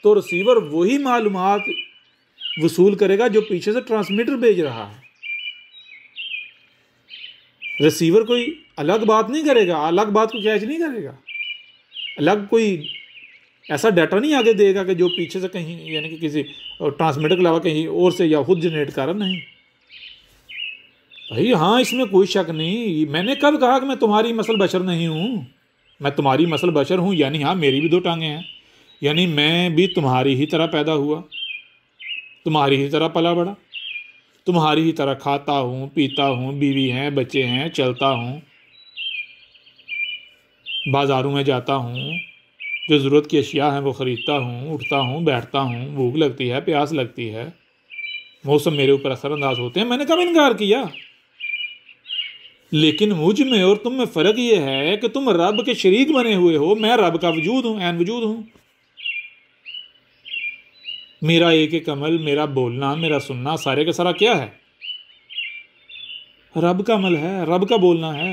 तो रिसीवर वही मालूमात वसूल करेगा जो पीछे से ट्रांसमीटर भेज रहा है। रिसीवर कोई अलग बात नहीं करेगा, अलग बात को कैच नहीं करेगा, अलग कोई ऐसा डाटा नहीं आगे देगा कि जो पीछे से कहीं यानी कि किसी ट्रांसमीटर के अलावा कहीं और से या खुद जनरेट कर रहा। नहीं भाई, हाँ इसमें कोई शक नहीं। मैंने कब कहा कि मैं तुम्हारी मसल बशर नहीं हूँ? मैं तुम्हारी मसल बशर हूँ, यानी हाँ मेरी भी दो टांगें हैं, यानी मैं भी तुम्हारी ही तरह पैदा हुआ, तुम्हारी ही तरह पला बड़ा, तुम्हारी ही तरह खाता हूँ, पीता हूँ, बीवी हैं, बच्चे हैं, चलता हूँ, बाज़ारों में जाता हूँ, जो ज़रूरत की अशिया हैं वो ख़रीदता हूँ, उठता हूँ, बैठता हूँ, भूख लगती है, प्यास लगती है, मौसम मेरे ऊपर असरअंदाज होते हैं। मैंने कब इनकार किया? लेकिन मुझ में और तुम में फ़र्क ये है कि तुम रब के शरीक बने हुए हो, मैं रब का वजूद हूँ, ऐन वजूद हूँ। मेरा एक एक अमल, मेरा बोलना, मेरा सुनना, सारे का सारा क्या है? रब का अमल है, रब का बोलना है।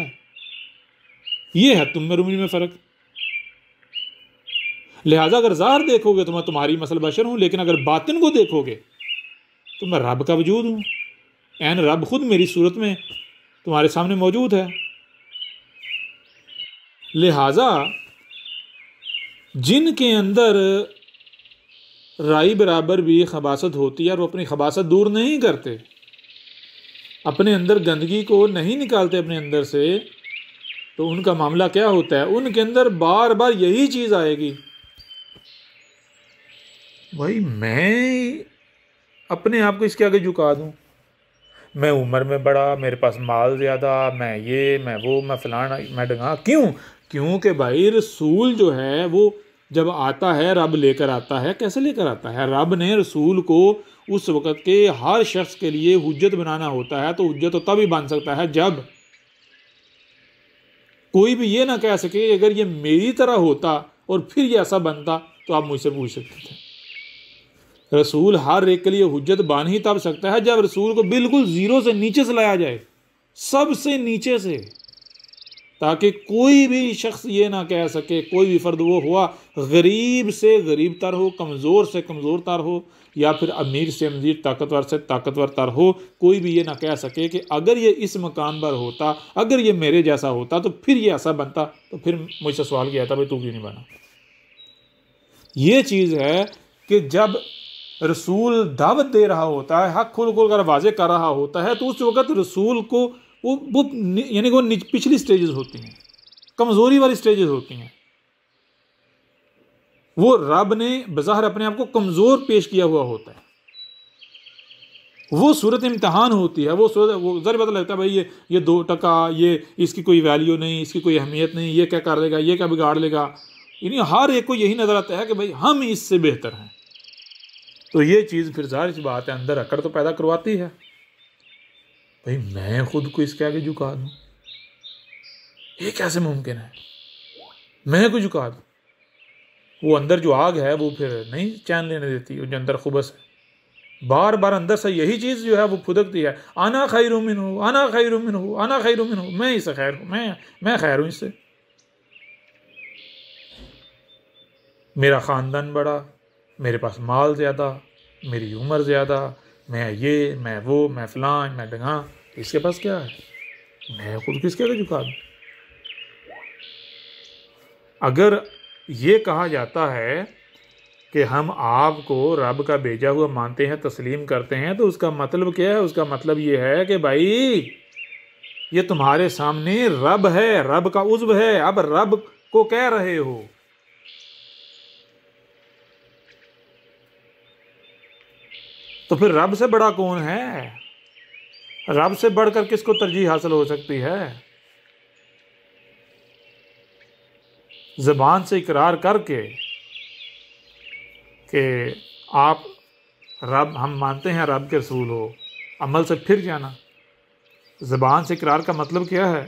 ये है तुम में मुझ में फ़र्क। लिहाजा अगर ज़ाहिर देखोगे तो मैं तुम्हारी मसल बशर हूँ, लेकिन अगर बातिन को देखोगे तो मैं रब का वजूद हूँ, ऐन रब खुद मेरी सूरत में तुम्हारे सामने मौजूद है। लिहाजा जिनके अंदर राई बराबर भी खबासत होती है और वो अपनी खबासत दूर नहीं करते, अपने अंदर गंदगी को नहीं निकालते अपने अंदर से, तो उनका मामला क्या होता है? उनके अंदर बार बार यही चीज़ आएगी, भाई मैं अपने आप को इसके आगे झुका दूं, मैं उम्र में बड़ा, मेरे पास माल ज़्यादा, मैं ये, मैं वो, मैं फलाना, मैं डंगा। क्यों? क्योंकि भाई रसूल जो है वो जब आता है, रब लेकर आता है। कैसे लेकर आता है? रब ने रसूल को उस वक़्त के हर शख्स के लिए हुज्जत बनाना होता है, तो हुज्जत तो तभी बन सकता है जब कोई भी ये ना कह सके अगर ये मेरी तरह होता और फिर ये ऐसा बनता तो आप मुझसे पूछ सकते थे। रसूल हर एक के लिए हुज्जत बन ही तब सकता है जब रसूल को बिल्कुल ज़ीरो से नीचे से लाया जाए, सबसे नीचे से, ताकि कोई भी शख्स ये ना कह सके, कोई भी फर्द वो हुआ गरीब से गरीब तर हो, कमज़ोर से कमज़ोर तर हो, या फिर अमीर से अमीर, ताकतवर से ताकतवर तर हो, कोई भी ये ना कह सके कि अगर ये इस मकाम पर होता, अगर ये मेरे जैसा होता तो फिर ये ऐसा बनता, तो फिर मुझसे सवाल किया था भाई तू क्यों नहीं बना। ये चीज़ है कि जब रसूल दावत दे रहा होता है, हक खोल खोल कर वाजे कर रहा होता है, तो उस वक़्त रसूल को वो यानी वो पिछली स्टेजेस होती हैं, कमज़ोरी वाली स्टेजेस होती हैं। वो रब ने बज़ाहिर अपने आप को कमज़ोर पेश किया हुआ होता है। वो सूरत इम्तिहान होती है, वो सूरत, वो ज़रा पता लगता है भाई ये 2%, ये इसकी कोई वैल्यू नहीं, इसकी कोई अहमियत नहीं, ये क्या कर लेगा, ये क्या बिगाड़ लेगा। यानी हर एक को यही नज़र आता है कि भाई हम इससे बेहतर हैं। तो ये चीज़ फिर ज़ाहिर सी बात है अंदर अकड़ तो पैदा करवाती है, भाई मैं खुद को इसके आगे झुका दूँ, ये कैसे मुमकिन है, मैं को झुका दूँ। वो अंदर जो आग है वो फिर नहीं चैन लेने देती, वो जो अंदर खुबस है, बार बार अंदर से यही चीज़ जो है वो फुदकती है, आना खैरुम मिन्हु, आना खैरुम मिन्हु, आना खैरुम मिन्हु, मैं इससे खैर हूँ, मैं खैर हूँ इससे, मेरा ख़ानदान बड़ा, मेरे पास माल ज़्यादा, मेरी उम्र ज़्यादा, मैं ये, मैं वो, मैं फ़लाँ, मैं ढंगा, इसके पास क्या है, मैं खुद किसके आगे झुका दूँ। अगर ये कहा जाता है कि हम आपको रब का भेजा हुआ मानते हैं, तस्लीम करते हैं, तो उसका मतलब क्या है? उसका मतलब ये है कि भाई ये तुम्हारे सामने रब है, रब का उज़्व है, अब रब को कह रहे हो। तो फिर रब से बड़ा कौन है? रब से बढ़कर किसको तरजीह हासिल हो सकती है? ज़बान से इकरार करके कि आप रब, हम मानते हैं रब के रसूल हो, अमल से फिर जाना। ज़बान से इकरार का मतलब क्या है?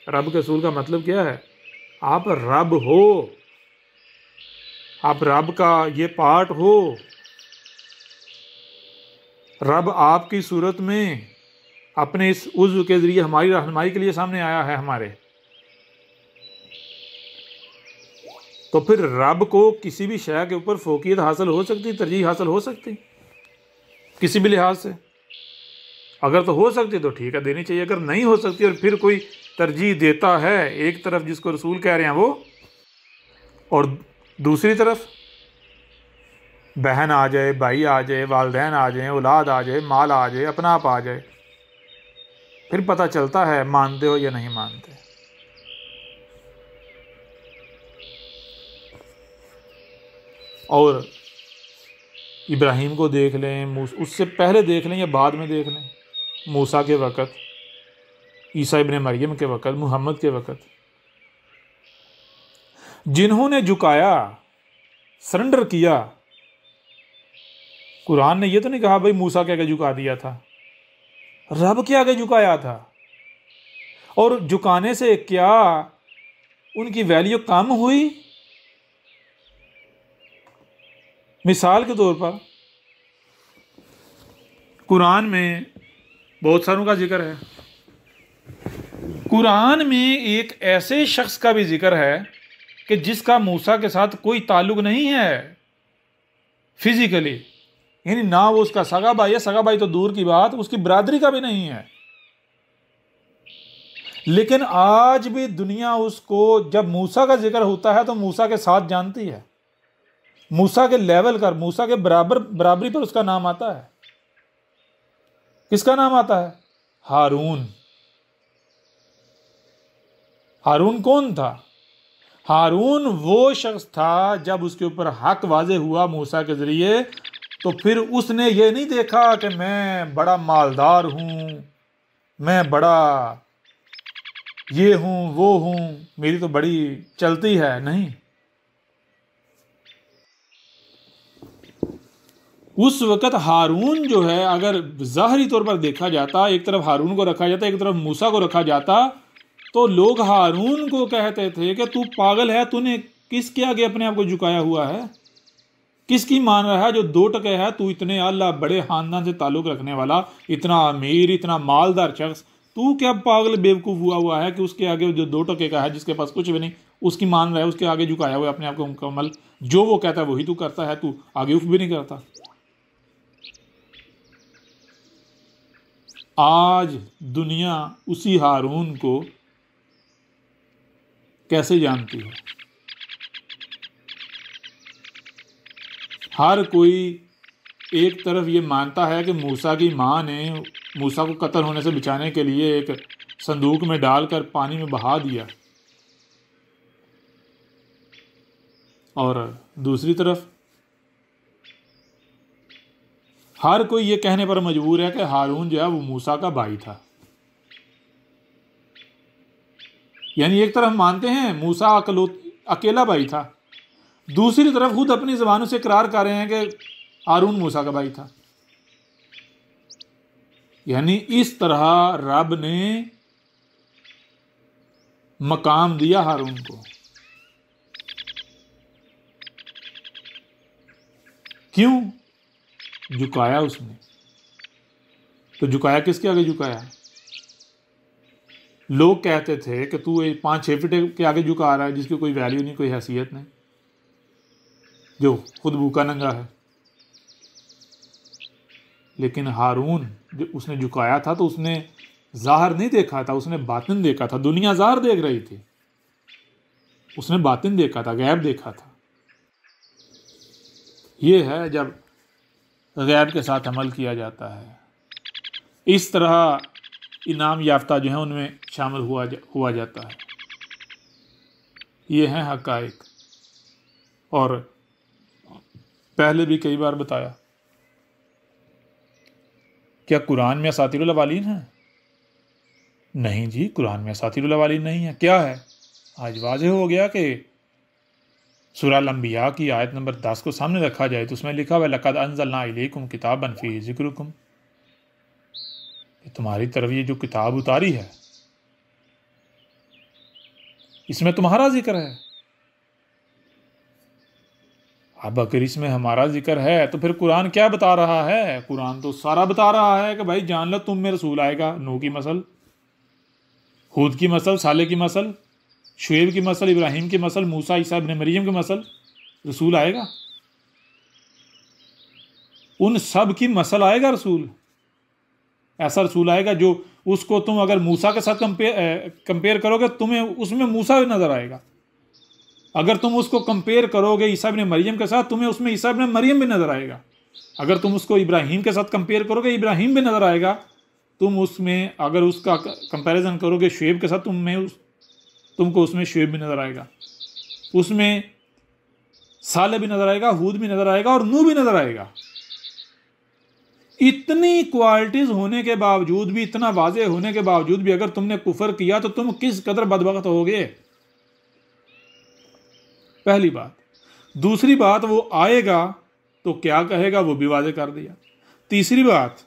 रब के रसूल का मतलब क्या है? आप रब हो, आप रब का ये पार्ट हो। रब आपकी सूरत में अपने इस उज़्व के ज़रिए हमारी रहनुमाई के लिए सामने आया है हमारे। तो फिर रब को किसी भी शय के ऊपर फ़ौक़ियत हासिल हो सकती, तरजीह हासिल हो सकती किसी भी लिहाज से? अगर तो हो सकती तो ठीक है, देनी चाहिए। अगर नहीं हो सकती और फिर कोई तरजीह देता है एक तरफ जिसको रसूल कह रहे हैं वो, और दूसरी तरफ बहन आ जाए, भाई आ जाए, वालिदैन आ जाए, औलाद आ जाए, माल आ जाए, अपना आप आ जाए, फिर पता चलता है मानते हो या नहीं मानते। और इब्राहीम को देख लें, उससे पहले देख लें या बाद में देख लें, मूसा के वक़्त, ईसा इब्न मरियम के वक़्त, मुहम्मद के वक़्त, जिन्होंने झुकाया, सरेंडर किया, कुरान ने ये तो नहीं कहा भाई मूसा के आगे झुका दिया था, रब के आगे झुकाया था। और झुकाने से क्या उनकी वैल्यू कम हुई? मिसाल के तौर पर कुरान में बहुत सारों का जिक्र है। कुरान में एक ऐसे शख्स का भी जिक्र है कि जिसका मूसा के साथ कोई ताल्लुक नहीं है फिजिकली, यानी ना वो उसका सगा भाई है, सगा भाई तो दूर की बात, उसकी बरादरी का भी नहीं है, लेकिन आज भी दुनिया उसको, जब मूसा का जिक्र होता है तो मूसा के साथ जानती है, मूसा के लेवल कर, मूसा के बराबरी पर उसका नाम आता है। किसका नाम आता है? हारून। हारून कौन था? हारून वो शख्स था जब उसके ऊपर हक वाजे हुआ मूसा के जरिए, तो फिर उसने ये नहीं देखा कि मैं बड़ा मालदार हूं, मैं बड़ा ये हूं वो हूं, मेरी तो बड़ी चलती है, नहीं। उस वक़्त हारून जो है, अगर ज़ाहरी तौर पर देखा जाता, एक तरफ हारून को रखा जाता, एक तरफ मूसा को रखा जाता, तो लोग हारून को कहते थे कि तू पागल है, तूने किसके आगे अपने आप को झुकाया हुआ है, किसकी मान रहा है? जो 2 टके है, तू इतने अल्लाह बड़े ख़ानदान से ताल्लुक़ रखने वाला, इतना अमीर, इतना मालदार शख्स, तू क्या पागल बेवकूफ़ हुआ है कि उसके आगे जो 2 टके का है, जिसके पास कुछ भी नहीं, उसकी मान रहा है, उसके आगे झुकाया हुआ अपने आप को मुकम्मल, जो वो कहता है वही तू करता है, तू आगे उफ भी नहीं करता। आज दुनिया उसी हारून को कैसे जानती है? हर कोई एक तरफ ये मानता है कि मूसा की माँ ने मूसा को कत्ल होने से बचाने के लिए एक संदूक में डालकर पानी में बहा दिया, और दूसरी तरफ हर कोई ये कहने पर मजबूर है कि हारून जो है वो मूसा का भाई था। यानी एक तरफ मानते हैं मूसा अकेला भाई था, दूसरी तरफ खुद अपनी ज़बानों से इकरार कर रहे हैं कि हारून मूसा का भाई था। यानी इस तरह रब ने मकाम दिया हारून को। क्यों झुकाया उसने? तो झुकाया किसके आगे झुकाया? लोग कहते थे कि तू 5-6 फीट के आगे झुका रहा है, जिसकी कोई वैल्यू नहीं, कोई हैसियत नहीं, जो खुद भूखा नंगा है। लेकिन हारून जो उसने झुकाया था, तो उसने ज़ाहिर नहीं देखा था, उसने बातिन देखा था। दुनिया ज़ाहिर देख रही थी, उसने बातिन देखा था, गैब देखा था। ये है जब गैब के साथ अमल किया जाता है। इस तरह इनाम याफ्ता जो है उनमें शामिल हुआ जाता है। ये हैं हक़ाइक़। और पहले भी कई बार बताया, क्या कुरान में असातिरुल अवालीन है? नहीं जी, कुरान में असातिरुल अवालीन नहीं है। क्या है? आज वाज़ेह हो गया कि सूरह अल-अंबिया की आयत नंबर 10 को सामने रखा जाए तो उसमें लिखा हुआ है लक़द अंज़लना इलैकुम किताबन फ़ीही ज़िक्रुकुम। तुम्हारी तरफ ये जो किताब उतारी है, इसमें तुम्हारा जिक्र है। अब अगर इसमें हमारा जिक्र है तो फिर कुरान क्या बता रहा है? कुरान तो सारा बता रहा है कि भाई जान लो तुम में रसूल आएगा। नूह की मसल, हूद की मसल, साले की मसल, शुएब की मसल, इब्राहिम की मसल, मूसा ईसा इब्न मरियम की मसल, रसूल आएगा। उन सब की मसल आएगा रसूल। ऐसा रसूल आएगा जो उसको तुम अगर मूसा के साथ कंपेयर करोगे, तुम्हें उसमें मूसा भी नजर आएगा। अगर तुम उसको कंपेयर करोगे ईसा इब्न मरियम के साथ, तुम्हें उसमें ईसा इब्न मरियम भी नजर आएगा। अगर तुम उसको इब्राहिम के साथ कंपेयर करोगे, इब्राहिम भी नजर आएगा। तुम उसमें अगर उसका कंपैरिजन करोगे शुएब के साथ, तुमको उसमें शुएब भी नजर आएगा, उसमें साले भी नजर आएगा, हूद भी नजर आएगा और नूह भी नजर आएगा। इतनी क्वालिटीज होने के बावजूद भी, इतना वाज़े होने के बावजूद भी अगर तुमने कुफर किया तो तुम किस कदर बदबख्त होगे? पहली बात। दूसरी बात, वो आएगा तो क्या कहेगा, वो भी वाज़े कर दिया। तीसरी बात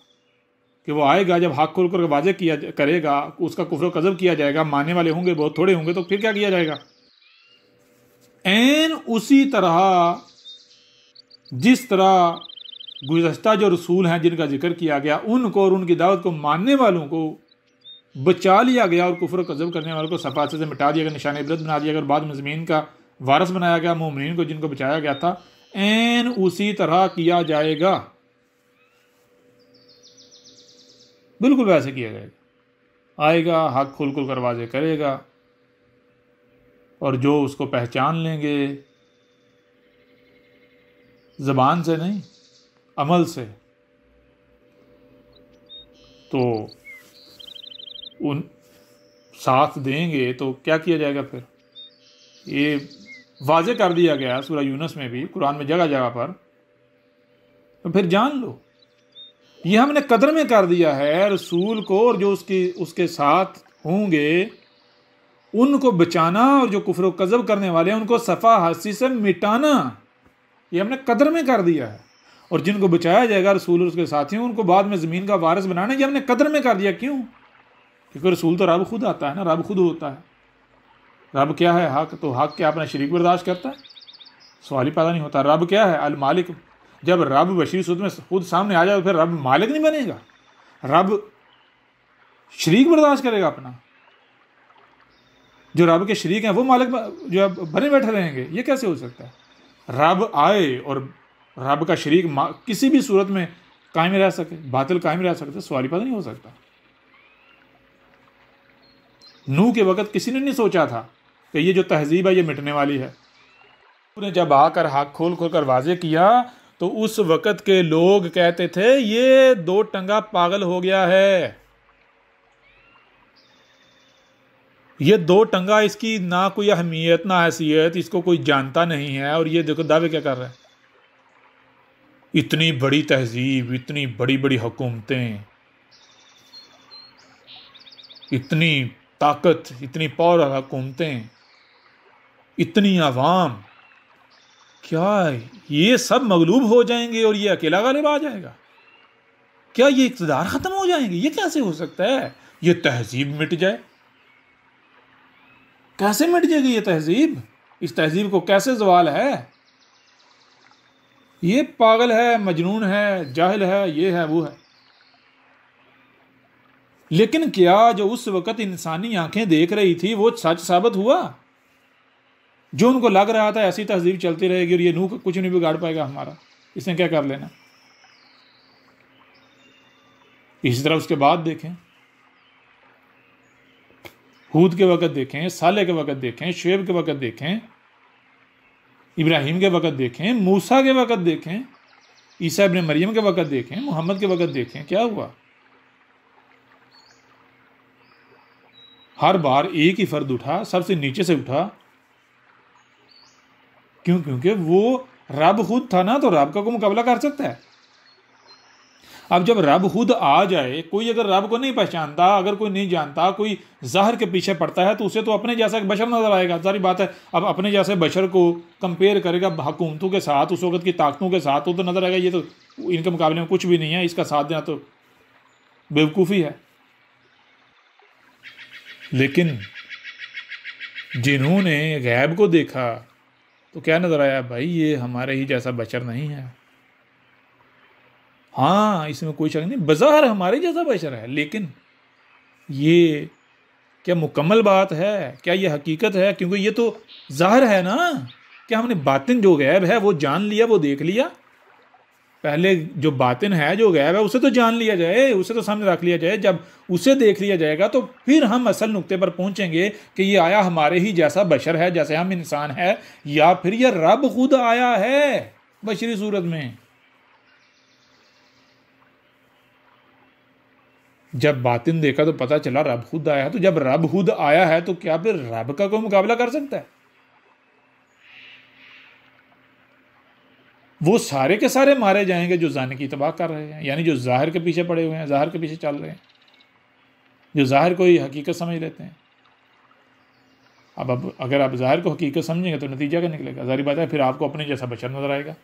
कि वो आएगा जब हक खोल कर वाज़े किया करेगा, उसका कुफर कज़ब किया जाएगा, मानने वाले होंगे बहुत थोड़े होंगे, तो फिर क्या किया जाएगा? ऐन उसी तरह जिस तरह गुज़श्ता जो रसूल हैं जिनका जिक्र किया गया, उनको और उनकी दावत को मानने वालों को बचा लिया गया और कुफर कज़ब करने वालों को सफासे से मिटा दिया गया, निशान इबरत बना दिया गया और बाद में ज़मीन का वारस बनाया गया मोमिनीन को, जिनको बचाया गया था। ऐन उसी तरह किया जाएगा, बिल्कुल वैसे किया जाएगा। आएगा, हक खुल खुल करवाजे करेगा, और जो उसको पहचान लेंगे, ज़बान से नहीं अमल से, तो उन साथ देंगे। तो क्या किया जाएगा फिर? ये वाज़े कर दिया गया सूरह यूनुस में भी, कुरान में जगह जगह पर। तो फिर जान लो, ये हमने कदर में कर दिया है रसूल को, और जो उसके साथ होंगे उनको बचाना, और जो कुफ्र व कज़ब करने वाले हैं उनको सफ़ा हस्ती से मिटाना, ये हमने कदर में कर दिया है। और जिनको बचाया जाएगा रसूल और उसके साथियों, उनको बाद में ज़मीन का वारिस बनाना, ये हमने कदर में कर दिया। क्यों? क्योंकि रसूल तो रब खुद आता है ना, रब खुद होता है। रब क्या है? हक। तो हक क्या अपना शरीक बर्दाश्त करता है? सवाल ही पैदा नहीं होता। रब क्या है? अल मालिक। जब रब बशीर सूरत में खुद सामने आ जाए तो फिर रब मालिक नहीं बनेगा? रब शरीक बर्दाश्त करेगा अपना? जो रब के शरीक हैं वो मालिक जो है बने बैठे रहेंगे? ये कैसे हो सकता है? रब आए और रब का शरीक किसी भी सूरत में कायम रह सके, बातिल कायम रह सकते, सवाल पैदा नहीं हो सकता। नूह के वक्त किसी ने नहीं सोचा था कि ये जो तहजीब है ये मिटने वाली है। उन्हें जब आकर हाथ खोल खोल कर वाजे किया तो उस वक्त के लोग कहते थे ये दो टंगा पागल हो गया है, ये दो टंगा, इसकी ना कोई अहमियत ना हैसियत, इसको कोई जानता नहीं है। और ये देखो दावे क्या कर रहा है। इतनी बड़ी तहजीब, इतनी बड़ी बड़ी हुकूमतें, इतनी ताकत, इतनी पावर हुकूमतें, इतनी आवाम, क्या ये सब मगलूब हो जाएंगे और ये अकेला गालिब आ जाएगा? क्या ये इक़्तिदार खत्म हो जाएंगे? ये कैसे हो सकता है? ये तहजीब मिट जाए? कैसे मिट जाएगी ये तहजीब? इस तहजीब को कैसे ज़वाल है? ये पागल है, मजनून है, जाहिल है, ये है, वो है। लेकिन क्या जो उस वक्त इंसानी आंखें देख रही थी वो सच साबित हुआ? जो उनको लग रहा था ऐसी तहजीब चलती रहेगी और ये नूह कुछ नहीं बिगाड़ पाएगा हमारा, इसने क्या कर लेना। इसी तरह उसके बाद देखें, हूद के वक़्त देखें, साले के वक़्त देखें, शुएब के वक़्त देखें, इब्राहिम के वक़्त देखें, मूसा के वक़्त देखें, ईसा इब्न मरियम के वक़्त देखें, मोहम्मद के वक़्त देखें, क्या हुआ? हर बार एक ही फर्द उठा, सबसे नीचे से उठा। क्यों? क्योंकि वो रब खुद था ना, तो रब का को मुकाबला कर सकता है। अब जब रब खुद आ जाए, कोई अगर रब को नहीं पहचानता, अगर कोई नहीं जानता, कोई ज़ाहिर के पीछे पड़ता है तो उसे तो अपने जैसा बशर नजर आएगा, सारी बात है। अब अपने जैसे बशर को कंपेयर करेगा हुकूमतों के साथ, उस वक्त की ताकतों के साथ, तो नजर आएगा ये तो इनके मुकाबले में कुछ भी नहीं है, इसका साथ देना तो बेवकूफ़ी है। लेकिन जिन्होंने गैब को देखा तो क्या नजर आया? भाई ये हमारे ही जैसा बशर नहीं है। हाँ, इसमें कोई शक नहीं, बज़ाहिर हमारे जैसा बशर है, लेकिन ये क्या मुकम्मल बात है? क्या ये हकीकत है? क्योंकि ये तो ज़ाहिर है ना। क्या हमने बातिन जो गैब है वो जान लिया, वो देख लिया? पहले जो बातिन है, जो गैब है, उसे तो जान लिया जाए, उसे तो सामने रख लिया जाए। जब उसे देख लिया जाएगा तो फिर हम असल नुक्ते पर पहुंचेंगे कि ये आया हमारे ही जैसा बशर है, जैसे हम इंसान है, या फिर ये रब खुद आया है बशरी सूरत में। जब बातिन देखा तो पता चला रब खुद आया है। तो जब रब खुद आया है तो क्या फिर रब का कोई मुकाबला कर सकता है? वो सारे के सारे मारे जाएंगे जो जाने की तबाह कर रहे हैं, यानी जो जाहिर के पीछे पड़े हुए हैं, जाहिर के पीछे चल रहे हैं, जो जाहिर को ही हकीकत समझ लेते हैं। अब अगर आप जाहिर को हकीकत समझेंगे तो नतीजा क्या निकलेगा? जाहिर बात है, फिर आपको अपने जैसा बशर नजर आएगा,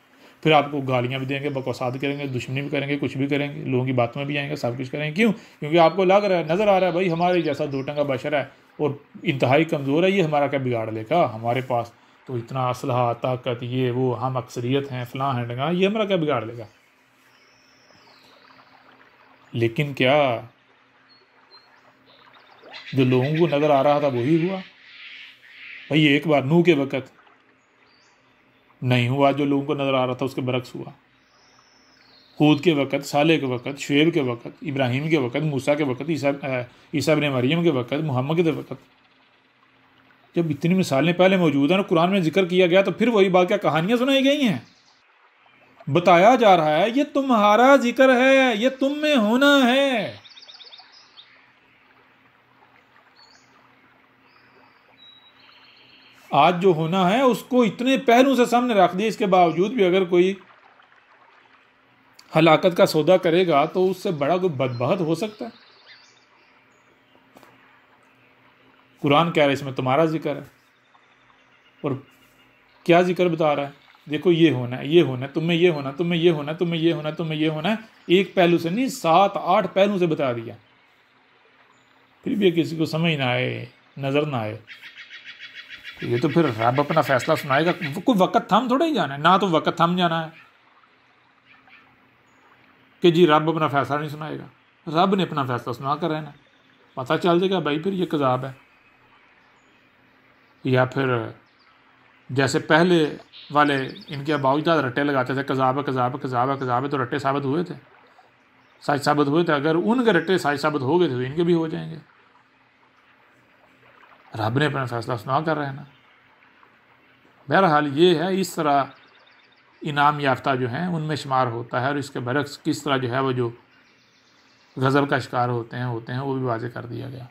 फिर आपको गालियाँ भी देंगे, बकवासात करेंगे, दुश्मनी भी करेंगे, कुछ भी करेंगे, लोगों की बातों में भी आएंगे, सब कुछ करेंगे। क्यों? क्योंकि आपको लग रहा है, नज़र आ रहा है भाई हमारे जैसा दो टंगा बशर है और इंतहाई कमज़ोर है, ये हमारा क्या बिगाड़ लेगा? हमारे पास तो इतना असलहा, ताकत, ये वो, हम अक्सरियत हैं, फलां हैं, ढंगा, ये हमारा क्या बिगाड़ लेगा? लेकिन क्या जो लोगों को नज़र आ रहा था वही हुआ? भाई एक बार नूह के वक़्त नहीं हुआ जो लोगों को नज़र आ रहा था, उसके बरक्स हुआ। हूद के वक़्त, साले के वक़्त, शुएब के वक़्त, इब्राहिम के वक़्त, मूसा के वक़्त, ईसा इब्न मरियम के वक़्त, मोहम्मद के वक़्त, जब इतनी मिसालें पहले मौजूद हैं और कुरान में जिक्र किया गया तो फिर वही बात, क्या कहानियां सुनाई गई हैं? बताया जा रहा है ये तुम्हारा जिक्र है, ये तुम में होना है। आज जो होना है उसको इतने पहलू से सामने रख दिया, इसके बावजूद भी अगर कोई हलाकत का सौदा करेगा तो उससे बड़ा कोई बदबख्त हो सकता है? कुरान कह रहा है इसमें तुम्हारा जिक्र है, और क्या जिक्र बता रहा है? देखो ये होना है, ये होना है, तुम्हें ये होना, तुम्हें ये होना, तुम्हें ये होना, तुम्हें ये होना है। एक पहलू से नहीं, 7-8 पहलू से बता दिया, फिर भी किसी को समझ ना आए, नज़र ना आए, तो ये तो फिर रब अपना फैसला सुनाएगा। कोई वक़्त थम थोड़ा ही जाना है ना, तो वक़्त थम जाना है कि जी रब अपना फैसला नहीं सुनाएगा। रब ने अपना फैसला सुना कर रहना। पता चल जाएगा भाई फिर ये कज़ाब है। या फिर जैसे पहले वाले इनके अबाउजाद रट्टे लगाते थे, कज़ाब है कज़ाब है कज़ाब है कज़ाब है, तो रट्टे साबित हुए थे, सच साबित हुए थे। अगर उनके रट्टे सच साबित हो गए थे तो इनके भी हो जाएंगे। रब ने अपना फैसला सुना कर रहे हैं ना। बहरहाल ये है, इस तरह इनाम याफ्ता जो हैं उनमें शुमार होता है, और इसके बरक्स किस तरह जो है वो जो गज़ब का शिकार होते हैं वो भी वाज़ेह कर दिया गया।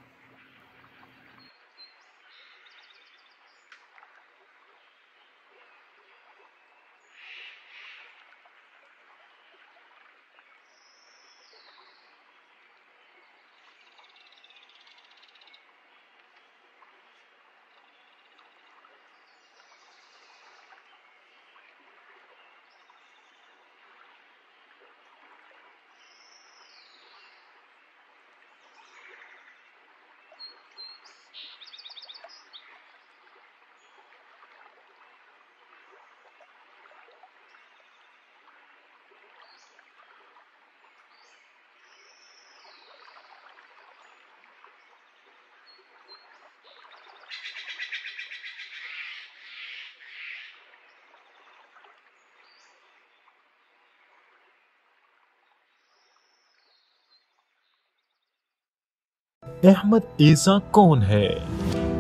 अहमद ईसा कौन है?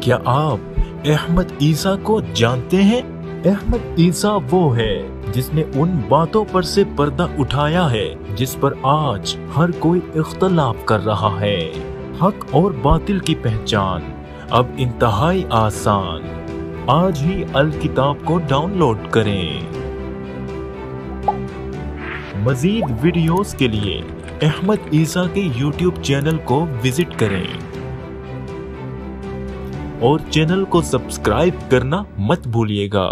क्या आप अहमद ईसा को जानते हैं? अहमद ईसा वो है जिसने उन बातों पर से पर्दा उठाया है जिस पर आज हर कोई इख्तलाफ कर रहा है। हक और बातिल की पहचान अब इंतहाई आसान। आज ही अल किताब को डाउनलोड करें। मजीद वीडियोस के लिए अहमद ईसा के YouTube चैनल को विजिट करें और चैनल को सब्सक्राइब करना मत भूलिएगा।